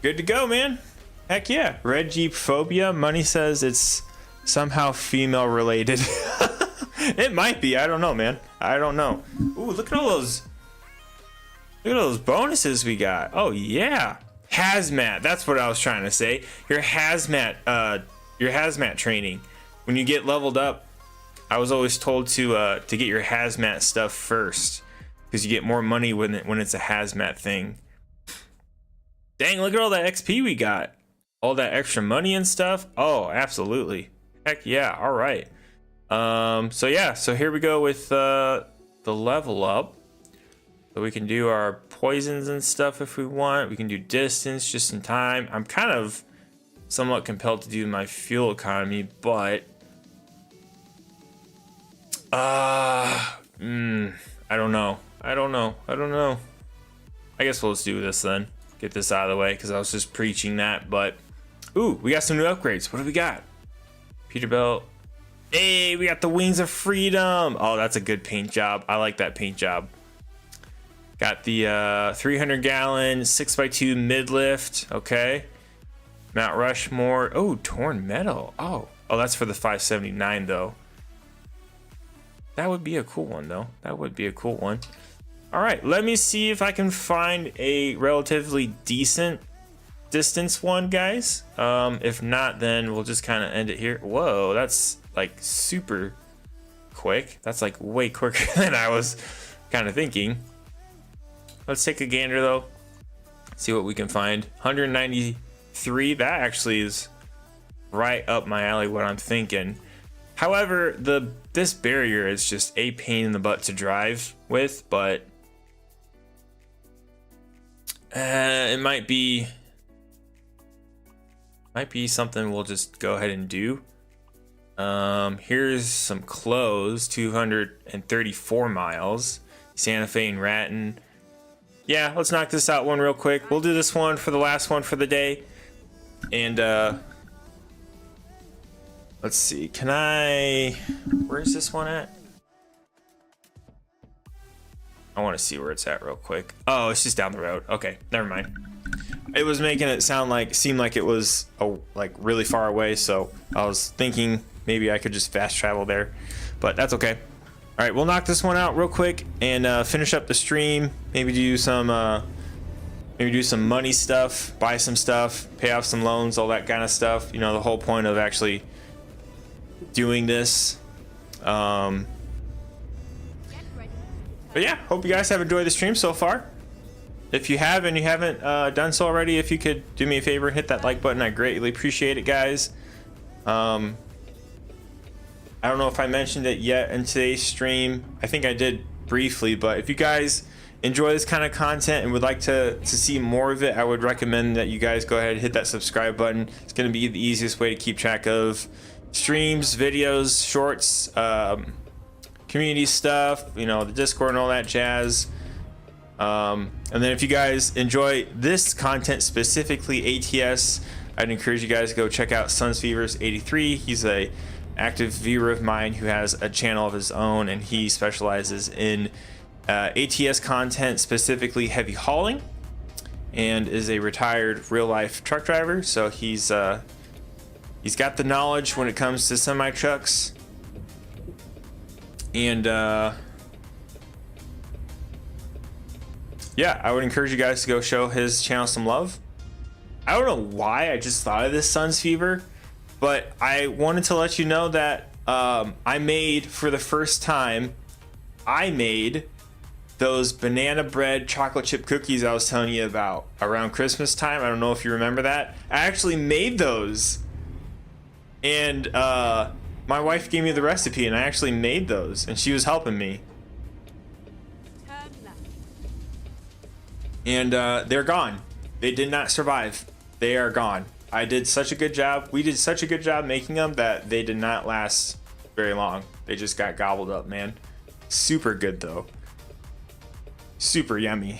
Good to go, man. Heck yeah. Red Jeep phobia. Money says it's somehow female related. It might be. I don't know, man. I don't know. Ooh, look at all those. Look at all those bonuses we got. Oh yeah. Hazmat. That's what I was trying to say. Your hazmat training. When you get leveled up, I was always told to get your hazmat stuff first, because you get more money when it's a hazmat thing. Dang, look at all that XP we got. All that extra money and stuff. Oh, absolutely. Heck yeah. All right. So yeah, so here we go with the level up. So we can do our poisons and stuff if we want. We can do distance just in time. I'm kind of somewhat compelled to do my fuel economy, but I don't know. I don't know. I guess we'll just do this then. Get this out of the way, because I was just preaching that. But ooh, we got some new upgrades. What do we got? Peterbilt. Hey, we got the Wings of Freedom. Oh, that's a good paint job. I like that paint job. Got the 300-gallon 6x2 mid-lift. Okay. Mount Rushmore. Oh, torn metal. Oh, that's for the 579 though. That would be a cool one though. That would be a cool one. All right, let me see if I can find a relatively decent distance one, guys. If not, then we'll just kind of end it here. Whoa, that's like super quick. That's like way quicker than I was kind of thinking. Let's take a gander though. See what we can find. 193. That actually is right up my alley, what I'm thinking. However, this barrier is just a pain in the butt to drive with, but It might be something we'll just go ahead and do. Here's some clothes, 234 miles, Santa Fe and Raton. Yeah, let's knock this out one real quick. We'll do this one for the last one for the day. And let's see, where's this one at? I want to see where it's at real quick. Oh, it's just down the road. Okay, never mind. It was making it seem like it was like really far away, so I was thinking maybe I could just fast travel there, but that's okay. All right, we'll knock this one out real quick and finish up the stream. Maybe do some money stuff, buy some stuff, pay off some loans, all that kind of stuff. You know, the whole point of actually doing this. But yeah, hope you guys have enjoyed the stream so far. If you have and you haven't done so already, if you could do me a favor and hit that like button, I greatly appreciate it, guys. I don't know if I mentioned it yet in today's stream. I think I did briefly, but if you guys enjoy this kind of content and would like to see more of it, I would recommend that you guys go ahead and hit that subscribe button. It's going to be the easiest way to keep track of streams, videos, shorts, community stuff, you know, the Discord and all that jazz. And then if you guys enjoy this content, specifically ATS, I'd encourage you guys to go check out Sunsfevers83. He's a active viewer of mine who has a channel of his own, and he specializes in ATS content, specifically heavy hauling, and is a retired real life truck driver. So he's got the knowledge when it comes to semi trucks. And yeah, I would encourage you guys to go show his channel some love. I don't know why I just thought of this, Suns Fever, but I wanted to let you know that I made, for the first time, I made those banana bread chocolate chip cookies I was telling you about around Christmas time. I don't know if you remember that. I actually made those, and my wife gave me the recipe, and I actually made those, and she was helping me. And they're gone. They did not survive. They are gone. I did such a good job. We did such a good job making them that they did not last very long. They just got gobbled up, man. Super good though. Super yummy.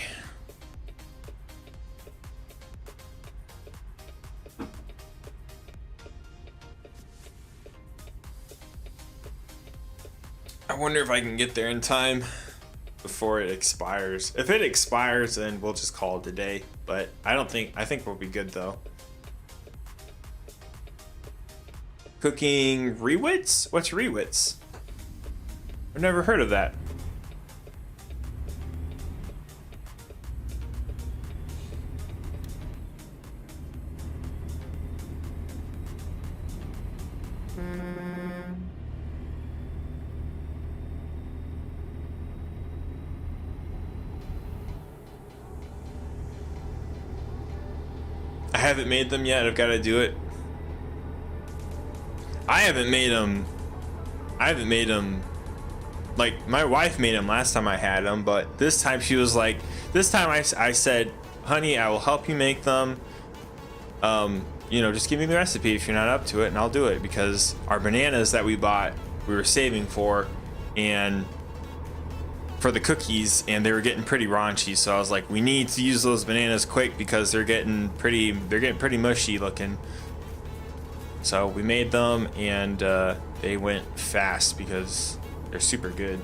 I wonder if I can get there in time before it expires. If it expires, then we'll just call it a day. But I think we'll be good though. Cooking rewits? What's rewits? I've never heard of that. I haven't made them yet. I've got to do it. I haven't made them. Like, my wife made them last time I had them, but this time she was like, this time I said, honey, I will help you make them. You know, just give me the recipe if you're not up to it, and I'll do it, because our bananas that we bought, we were saving for, and for the cookies, and they were getting pretty raunchy. So I was like, we need to use those bananas quick because they're getting pretty mushy looking. So we made them, and they went fast because they're super good.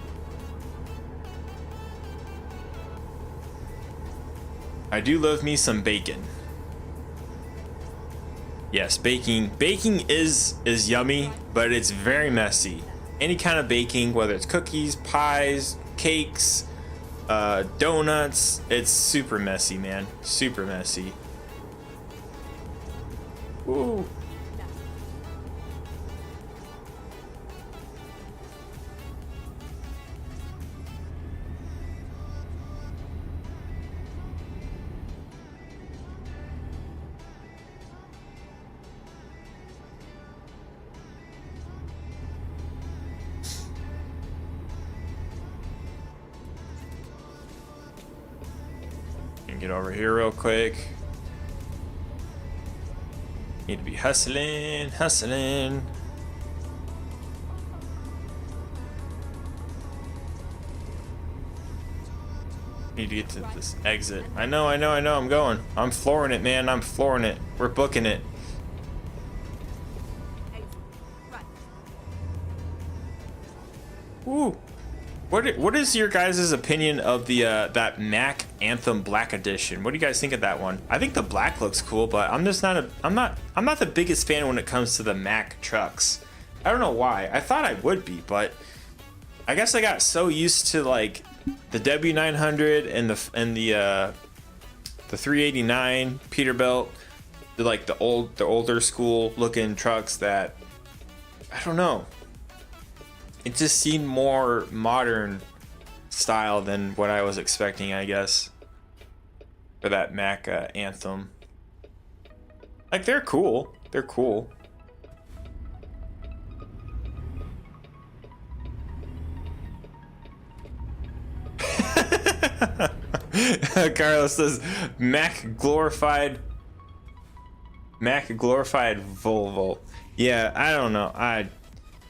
I do love me some bacon. Yes, baking is yummy, but it's very messy. Any kind of baking, whether it's cookies, pies, cakes, donuts, it's super messy, man. Super messy. Ooh. Get over here real quick. Need to be hustling, hustling. Need to get to this exit. I know, I'm going. I'm flooring it, man. I'm flooring it. We're booking it. Ooh. What is your guys' opinion of the that Mac Anthem Black Edition? What do you guys think of that one? I think the black looks cool, but I'm not the biggest fan when it comes to the Mac trucks. I don't know why. I thought I would be, but I guess I got so used to like the W900 and the 389 Peterbilt, the older school looking trucks that I don't know. It just seemed more modern style than what I was expecting, I guess, for that Mac Anthem. Like, they're cool. They're cool. Carlos says Mac glorified Volvo. Yeah, I don't know.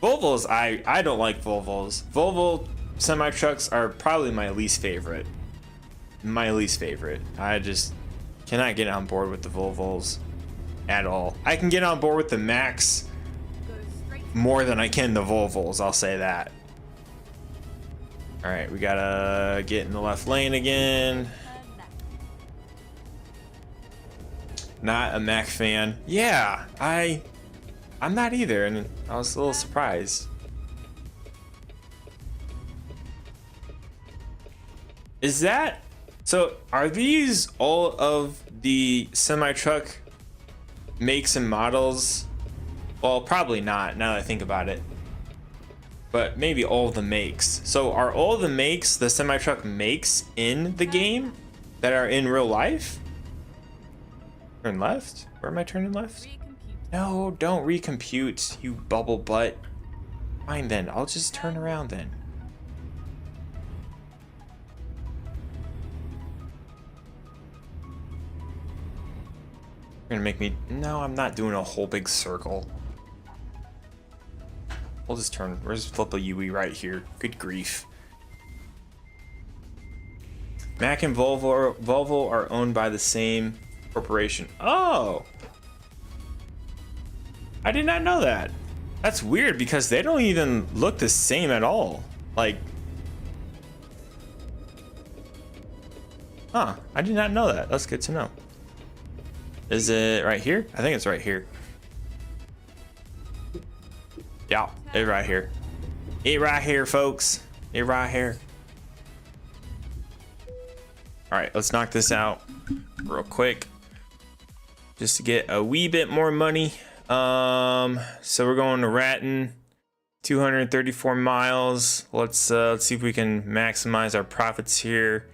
Volvos, I don't like Volvos. Volvo semi trucks are probably my least favorite. I just cannot get on board with the Volvos at all. I can get on board with the Macs more than I can the Volvos, I'll say that. All right, we gotta get in the left lane again. Not a Mac fan. Yeah, I'm not either, and I was a little surprised. Is that so? Are these all of the semi-truck makes and models? Well, probably not, now that I think about it. But maybe all of the makes. So are all the makes the semi-truck makes in the game that are in real life? Turn left? Where am I turning left? No, don't recompute, you bubble butt. Fine then, I'll just turn around then. You're gonna make me... No, I'm not doing a whole big circle. We'll just turn... Where's flip a UE right here? Good grief. Mac and Volvo are owned by the same corporation. Oh! I did not know that. That's weird because they don't even look the same at all. Like, huh, I did not know that. That's good to know. Is it right here? I think it's right here. Yeah, it's right here. It right here, folks. It right here. All right, let's knock this out real quick. Just to get a wee bit more money. So we're going to Ratton, 234 miles. Let's see if we can maximize our profits here.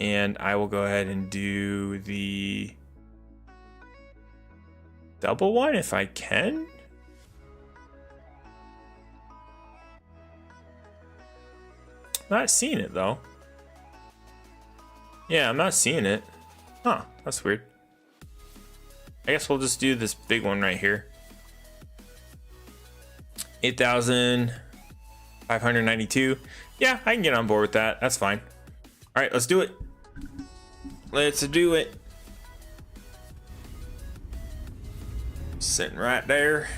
And I will go ahead and do the double one if I can. Not seeing it though. Yeah, I'm not seeing it. Huh, that's weird. I guess we'll just do this big one right here. 8,592. Yeah, I can get on board with that. That's fine. All right, let's do it. Let's do it. Sitting right there.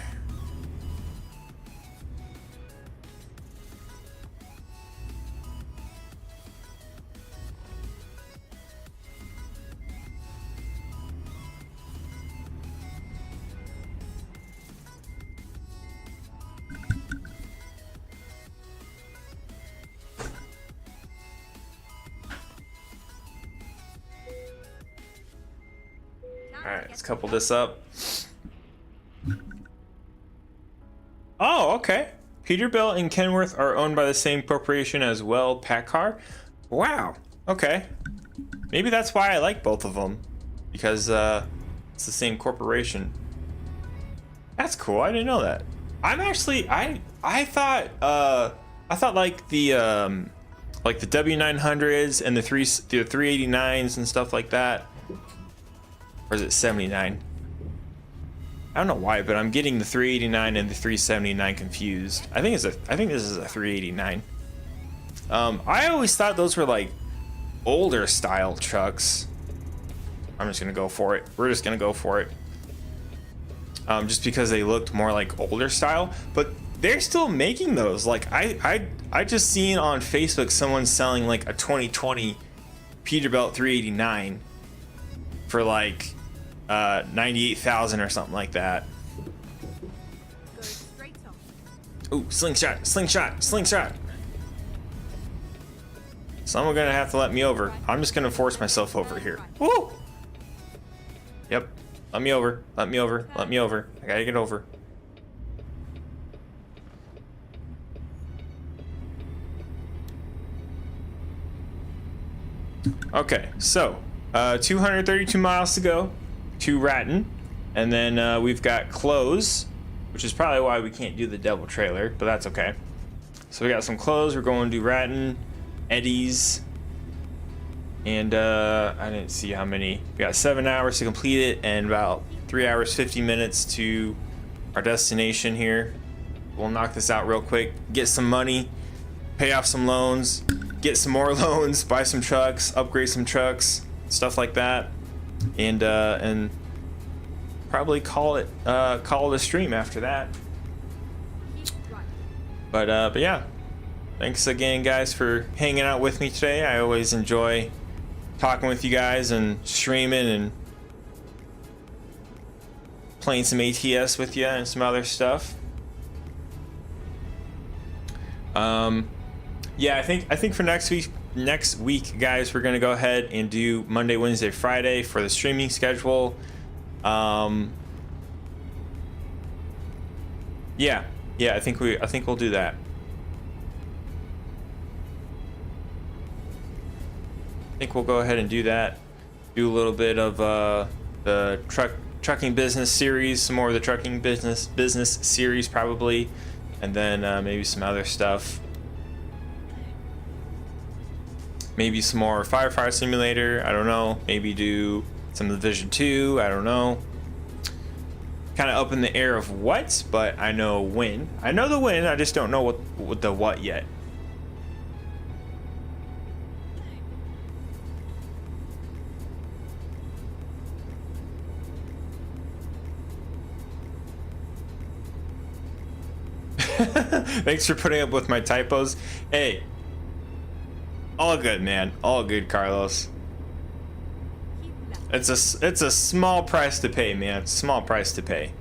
All right, let's couple this up. Oh, okay. Peterbilt and Kenworth are owned by the same corporation as well, PACCAR. Wow. Okay. Maybe that's why I like both of them, because it's the same corporation. That's cool. I didn't know that. I'm actually I thought like the like the W900s and the 389s and stuff like that. Or is it 79? I don't know why, but I'm getting the 389 and the 379 confused. I think this is a 389. I always thought those were like older style trucks. I'm just gonna go for it. We're just gonna go for it. Just because they looked more like older style, but they're still making those. Like I just seen on Facebook someone selling like a 2020 Peterbilt 389 for like 98,000 or something like that. Go straight on. Ooh, slingshot, slingshot, slingshot. Someone gonna have to let me over. I'm just gonna force myself over here. Woo! Yep. Let me over. Let me over. Let me over. I gotta get over. Okay, so 232 miles to go to Ratton, and then we've got close, which is probably why we can't do the double trailer, but that's okay. So we got some close. We're going to Ratton, Eddie's, and I didn't see how many. We got 7 hours to complete it, and about 3 hours 50 minutes to our destination here. We'll knock this out real quick, get some money, pay off some loans, get some more loans, buy some trucks, upgrade some trucks, stuff like that, and probably call it a stream after that. But yeah, thanks again, guys, for hanging out with me today. I always enjoy talking with you guys and streaming and playing some ATS with you and some other stuff. Yeah, I think for next week, guys, we're gonna go ahead and do Monday, Wednesday, Friday for the streaming schedule. Yeah, I think we'll do that. I think we'll go ahead and do that. Do a little bit of the trucking business series, some more of the trucking business series probably, and then maybe some other stuff. Maybe some more Firefighter Simulator, I don't know. Maybe do some of the Vision 2, I don't know. Kind of up in the air of what, but I know when. I know the when, I just don't know what the what yet. Thanks for putting up with my typos. Hey, all good, man. All good, Carlos. It's a small price to pay, man. Small price to pay.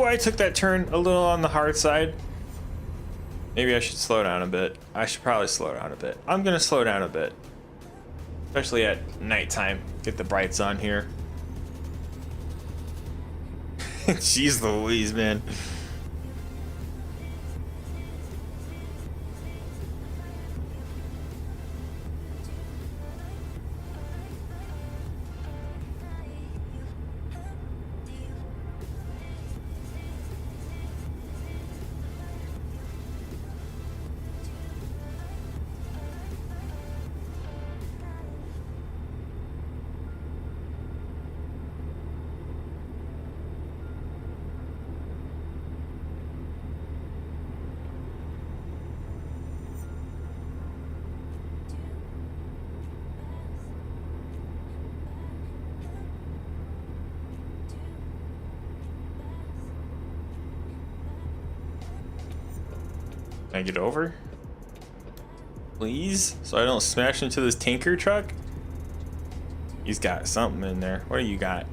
I took that turn a little on the hard side. Maybe I should slow down a bit. I should probably slow down a bit. I'm gonna slow down a bit, especially at nighttime. Get the brights on here. Jeez Louise, man. Can I get over? Please? So I don't smash into this tanker truck? He's got something in there. What do you got?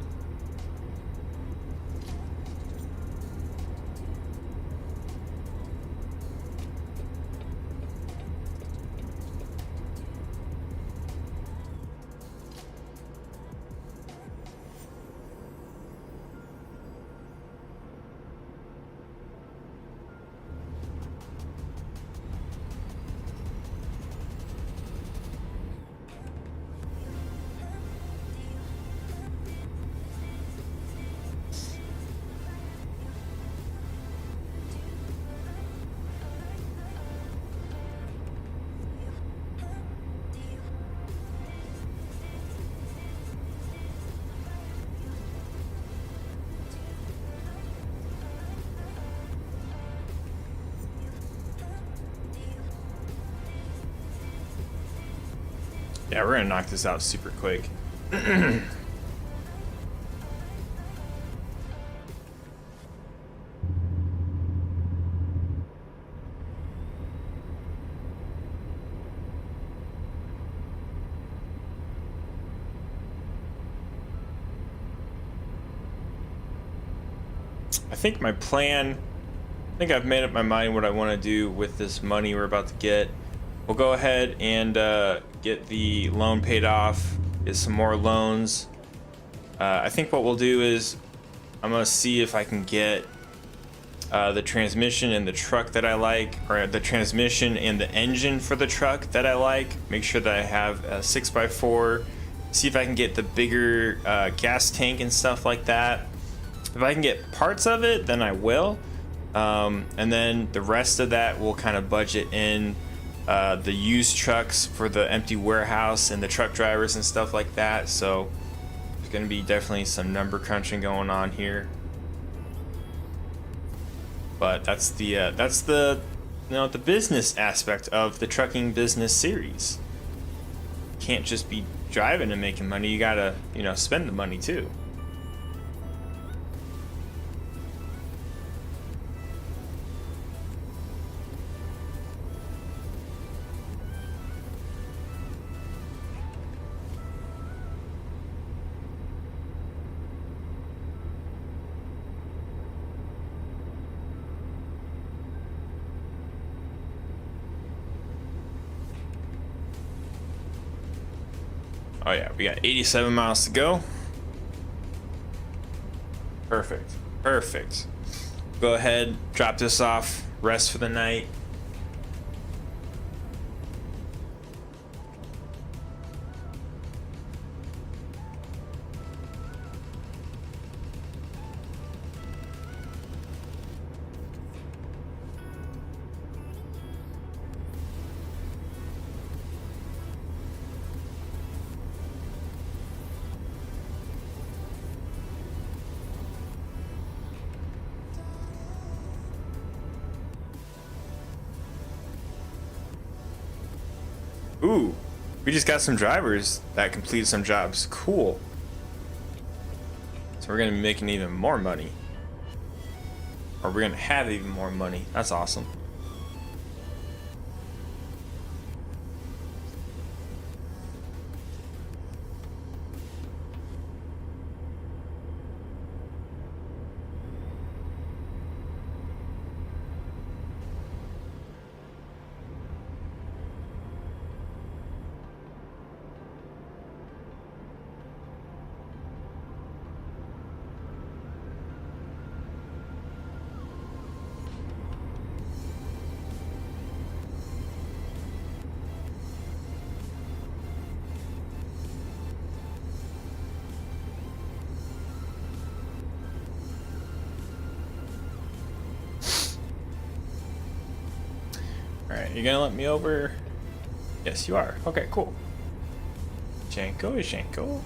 Yeah, we're gonna knock this out super quick. I think my plan, I think I've made up my mind what I want to do with this money we're about to get. We'll go ahead and get the loan paid off, get some more loans. I think what we'll do is I'm gonna see if I can get the transmission and the truck that I like, or the transmission and the engine for the truck that I like. Make sure that I have a 6x4. See if I can get the bigger gas tank and stuff like that. If I can get parts of it, then I will. And then the rest of that will kind of budget in the used trucks for the empty warehouse and the truck drivers and stuff like that. So there's going to be definitely some number crunching going on here. But that's the you know, the business aspect of the trucking business series. Can't just be driving and making money. You gotta, you know, spend the money too. Oh yeah, we got 87 miles to go. Perfect, perfect. Go ahead, drop this off, rest for the night. Ooh, we just got some drivers that completed some jobs. Cool. So we're gonna be making even more money. Or we're gonna have even more money. That's awesome. Alright, you gonna let me over? Yes, you are. Okay, cool. Janko is Janko.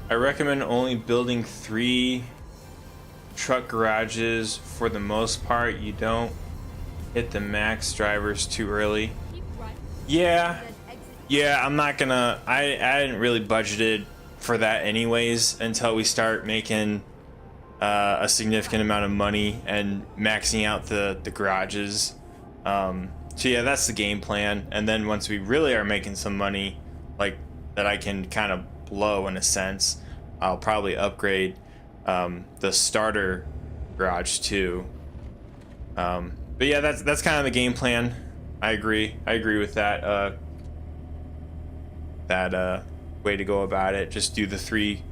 I recommend only building 3 truck garages for the most part. You don't hit the max drivers too early. Keep right. Yeah, Then exit. yeah, I'm not gonna, I hadn't really budgeted for that anyways until we start making a significant amount of money and maxing out the garages. So yeah, that's the game plan. And then once we really are making some money, like that I can kind of blow in a sense, I'll probably upgrade the starter garage too. But yeah, that's kind of the game plan. I agree with that way to go about it. Just do the three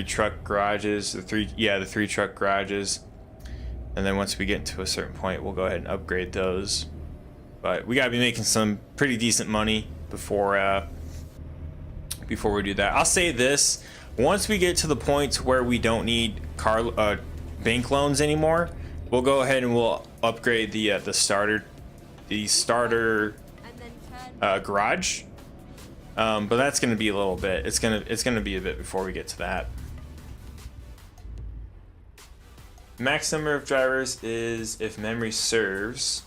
truck garages, the three truck garages, and then once we get to a certain point, we'll go ahead and upgrade those. But we gotta be making some pretty decent money before we do that. I'll say this: once we get to the point where we don't need bank loans anymore, we'll go ahead and we'll upgrade the starter And then turn. garage. But that's gonna be a little bit. It's gonna be a bit before we get to that. Max number of drivers is, if memory serves,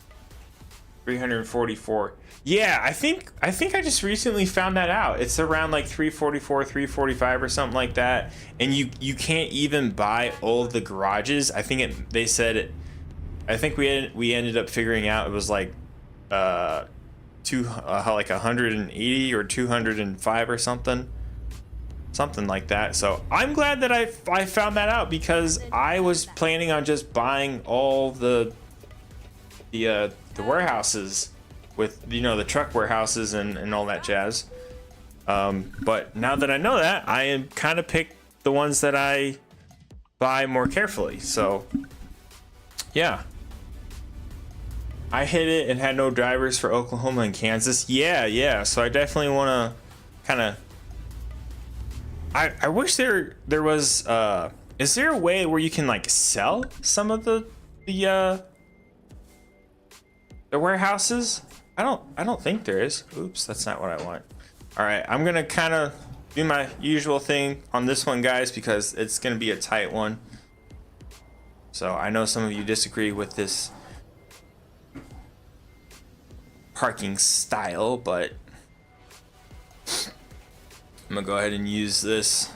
344. Yeah, I think I just recently found that out. It's around like 344, 345 or something like that. And you can't even buy all of the garages. I think they said it. I think we ended up figuring out it was like like 180 or 205 or something like that. So I'm glad that I found that out, because I was planning on just buying all the warehouses with, you know, the truck warehouses and all that jazz. But now that I know that, I am kind of pick the ones that I buy more carefully. So yeah, I hit it and had no drivers for Oklahoma and Kansas. Yeah. So I definitely want to kind of. I wish there was. Is there a way where you can like sell some of the warehouses? I don't think there is. Oops, that's not what I want. All right, I'm gonna kind of do my usual thing on this one, guys, because it's gonna be a tight one. So I know some of you disagree with this parking style, but I'm gonna go ahead and use this.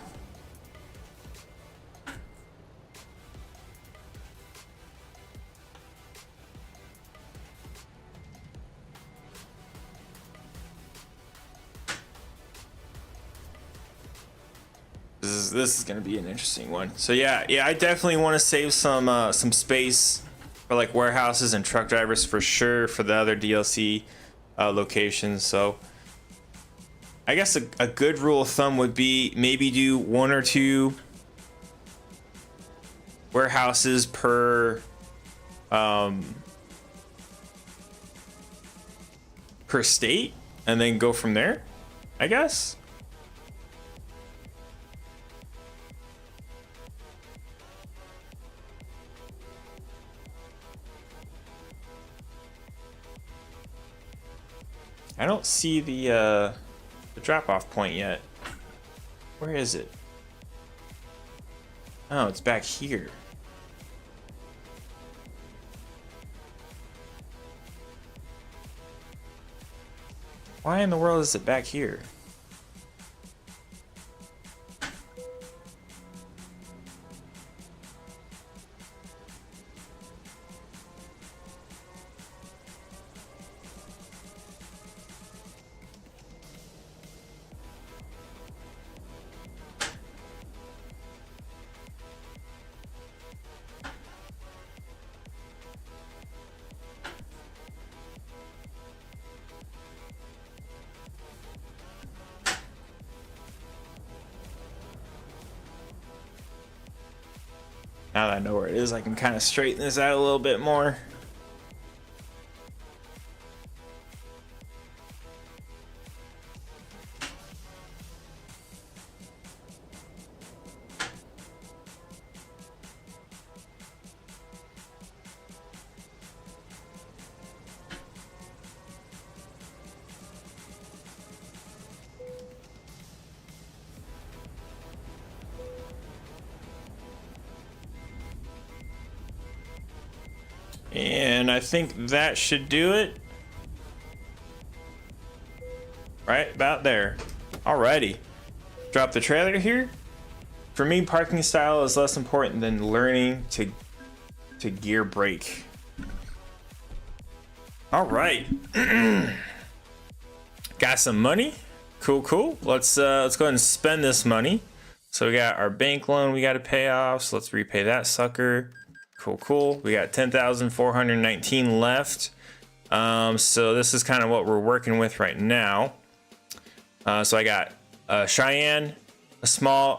This is gonna be an interesting one. So yeah, I definitely want to save some space for like warehouses and truck drivers for sure for the other DLC locations. So I guess a good rule of thumb would be maybe do 1 or 2 warehouses per state, and then go from there, I guess. I don't see the drop-off point yet. Where is it? Oh, it's back here. Why in the world is it back here? Now that I know where it is, I can kind of straighten this out a little bit more. And I think that should do it. Right about there. Alrighty. Drop the trailer here. For me, parking style is less important than learning to gear brake. Alright. Got some money. Cool. Let's go ahead and spend this money. So we got our bank loan we got to pay off. So let's repay that sucker. Cool. We got 10,419 left. So this is kind of what we're working with right now. So I got Cheyenne, a small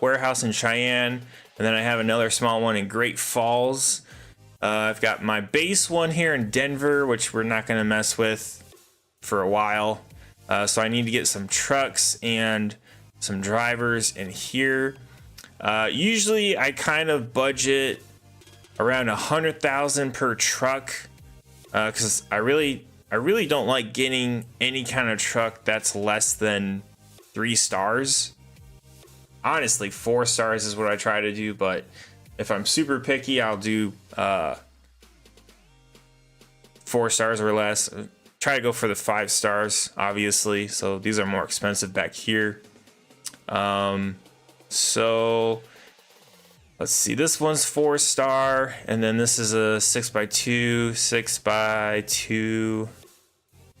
warehouse in Cheyenne, and then I have another small one in Great Falls. I've got my base one here in Denver, which we're not going to mess with for a while. So I need to get some trucks and some drivers in here. Usually I kind of budget around 100,000 per truck, because I really don't like getting any kind of truck that's less than 3 stars. Honestly, 4 stars is what I try to do, but if I'm super picky, I'll do 4 stars or less. Try to go for the 5 stars, obviously. So these are more expensive back here. So let's see, this one's 4 star, and then this is a 6x2, 6x2.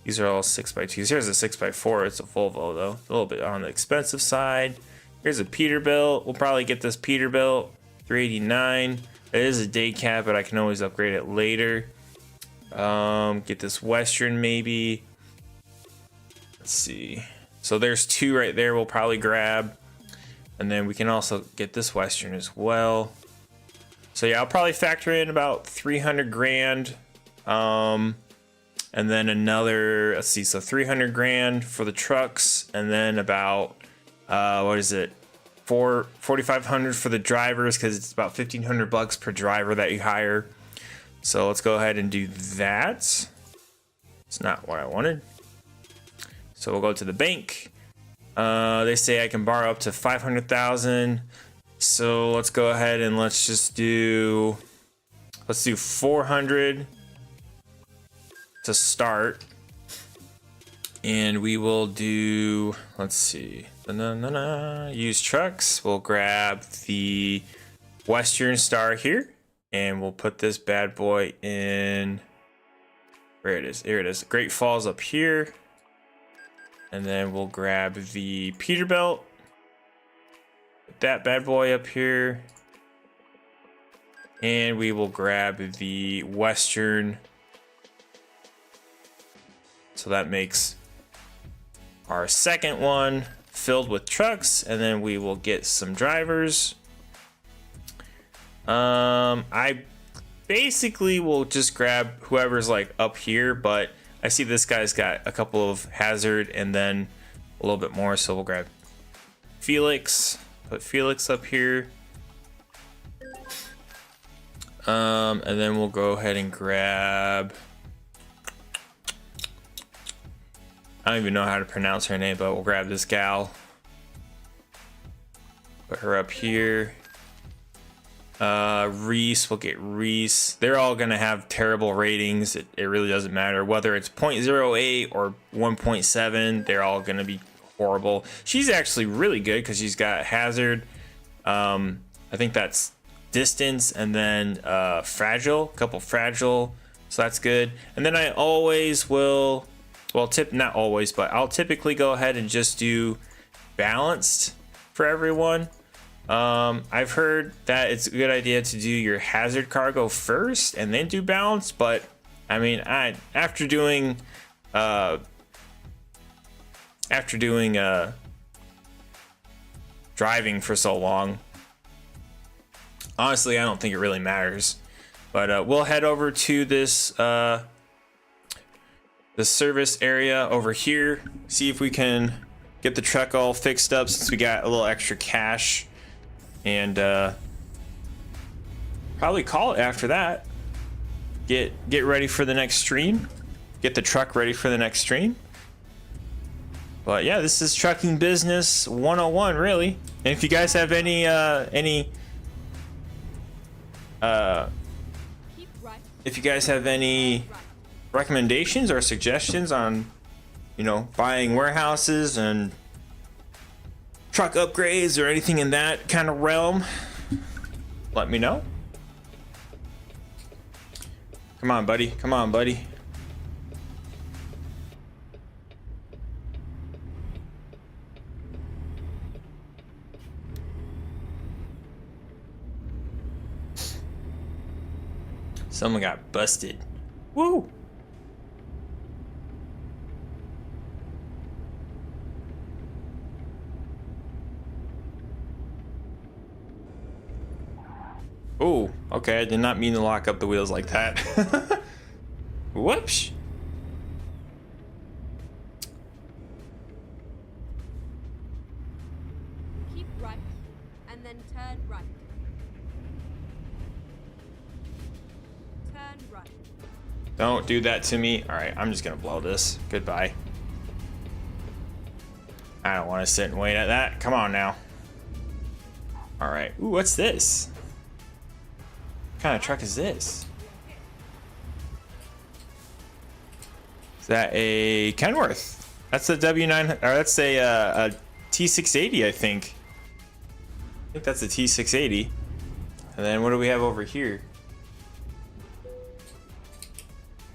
These are all 6x2s. Here's a 6x4. It's a Volvo though, a little bit on the expensive side. Here's a Peterbilt. We'll probably get this Peterbilt, 389. It is a day cab, but I can always upgrade it later. Get this Western maybe. Let's see. So there's 2 right there we'll probably grab. And then we can also get this Western as well. So yeah, I'll probably factor in about 300 grand. And then another, let's see, so 300 grand for the trucks. And then about, what is it? 4,500 for the drivers, because it's about 1,500 bucks per driver that you hire. So let's go ahead and do that. It's not what I wanted. So we'll go to the bank. They say I can borrow up to 500,000. So let's go ahead and let's do 400 to start. And we will do, let's see, use trucks. We'll grab the Western Star here, and we'll put this bad boy in, where it is, here it is, Great Falls up here. And then we'll grab the Peterbilt, put that bad boy up here, and we will grab the Western. So that makes our second one filled with trucks, and then we will get some drivers. I basically will just grab whoever's like up here, but I see this guy's got a couple of hazard and then a little bit more, so we'll grab Felix, put Felix up here. And then we'll go ahead and grab, I don't even know how to pronounce her name, but we'll grab this gal. Put her up here. Reese, we'll get Reese. They're all gonna have terrible ratings. It really doesn't matter whether it's 0.08 or 1.7. They're all gonna be horrible. She's actually really good because she's got hazard. I think that's distance, and then fragile, a couple fragile, so that's good. And then I always will, well, not always, but I'll typically go ahead and just do balanced for everyone. I've heard that it's a good idea to do your hazard cargo first and then do balance, but I mean, after doing driving for so long, honestly, I don't think it really matters. But we'll head over to this the service area over here, see if we can get the truck all fixed up since we got a little extra cash. And probably call it after that. Get ready for the next stream. Get the truck ready for the next stream. But yeah, this is trucking business 101, really. And if you guys have any recommendations or suggestions on, you know, buying warehouses and truck upgrades or anything in that kind of realm, let me know. Come on, buddy. Come on, buddy. Someone got busted. Woo! Oh, okay. I did not mean to lock up the wheels like that. Whoops. Keep right, and then turn right. Turn right. Don't do that to me. All right, I'm just gonna blow this. Goodbye. I don't want to sit and wait at that. Come on now. All right. Ooh, what's this? What kind of truck is this? Is that a Kenworth? That's a W9, or that's a T680, I think. I think that's a T680. And then what do we have over here?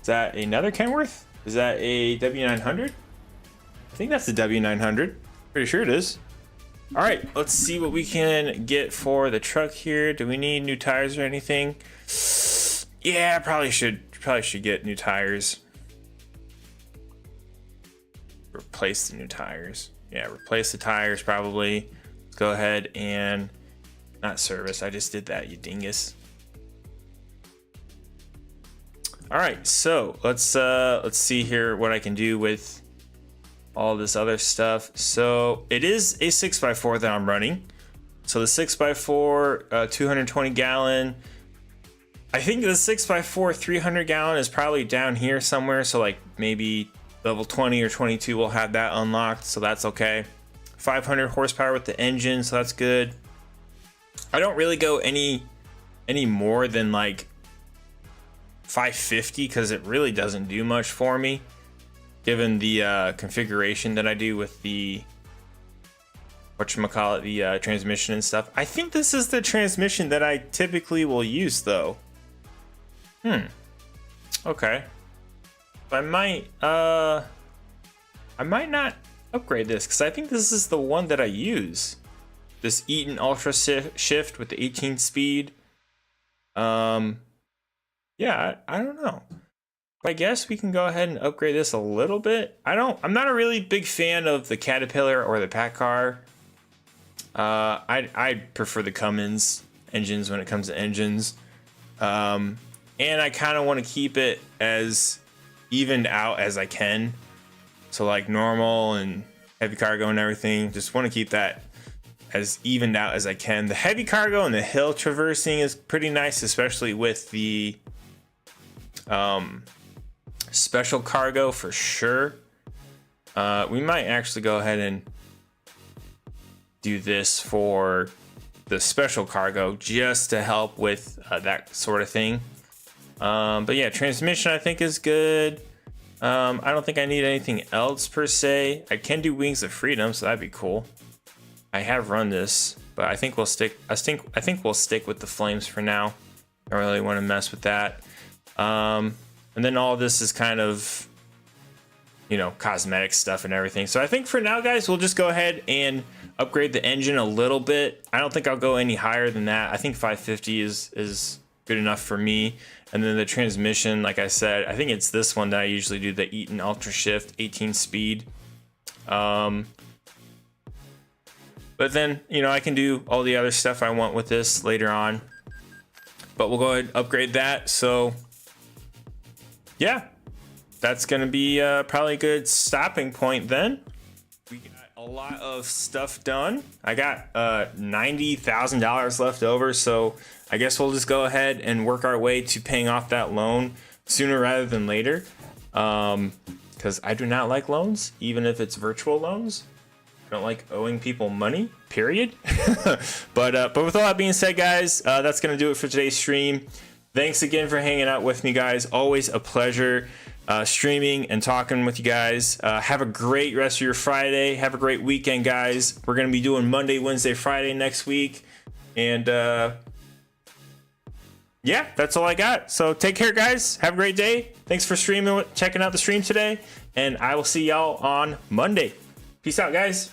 Is that another Kenworth? Is that a W900? I think that's the W900. Pretty sure it is. All right, let's see what we can get for the truck here. Do we need new tires or anything? Yeah, probably should get new tires. Replace the new tires. Yeah, replace the tires probably. Let's go ahead and not service. I just did that, you dingus. All right, so let's see here what I can do with all this other stuff. So it is a 6x4 that I'm running. So the 6x4, 220 gallon. I think the 6x4 300 gallon is probably down here somewhere. So like maybe level 20 or 22 will have that unlocked. So that's okay. 500 horsepower with the engine. So that's good. I don't really go any more than like 550 because it really doesn't do much for me, given the configuration that I do with the whatchamacallit, the transmission and stuff. I think this is the transmission that I typically will use though. Okay. I might not upgrade this because I think this is the one that I use. This Eaton Ultra Shift with the 18 speed. Yeah, I don't know. I guess we can go ahead and upgrade this a little bit. I'm not a really big fan of the Caterpillar or the PACCAR. I prefer the Cummins engines when it comes to engines. And I kind of want to keep it as evened out as I can. So like normal and heavy cargo and everything. Just want to keep that as evened out as I can. The heavy cargo and the hill traversing is pretty nice, especially with the special cargo for sure. We might actually go ahead and do this for the special cargo just to help with that sort of thing. But yeah, transmission I think is good. I don't think I need anything else per se. I can do Wings of Freedom, so that'd be cool. I have run this, but I think we'll stick. I think we'll stick with the flames for now. I don't really want to mess with that. And then all this is kind of, you know, cosmetic stuff and everything. So I think for now, guys, we'll just go ahead and upgrade the engine a little bit. I don't think I'll go any higher than that. I think 550 is good enough for me. And then the transmission, like I said, I think it's this one that I usually do, the Eaton Ultra Shift 18 speed. But then, you know, I can do all the other stuff I want with this later on. But we'll go ahead and upgrade that. So yeah, that's gonna be probably a good stopping point then. We got a lot of stuff done. I got $90,000 left over, so I guess we'll just go ahead and work our way to paying off that loan sooner rather than later. Because I do not like loans, even if it's virtual loans. I don't like owing people money, period. But with all that being said, guys, that's gonna do it for today's stream. Thanks again for hanging out with me, guys. Always a pleasure streaming and talking with you guys. Have a great rest of your Friday. Have a great weekend, guys. We're going to be doing Monday, Wednesday, Friday next week. And yeah, that's all I got. So take care, guys. Have a great day. Thanks for streaming, checking out the stream today. And I will see y'all on Monday. Peace out, guys.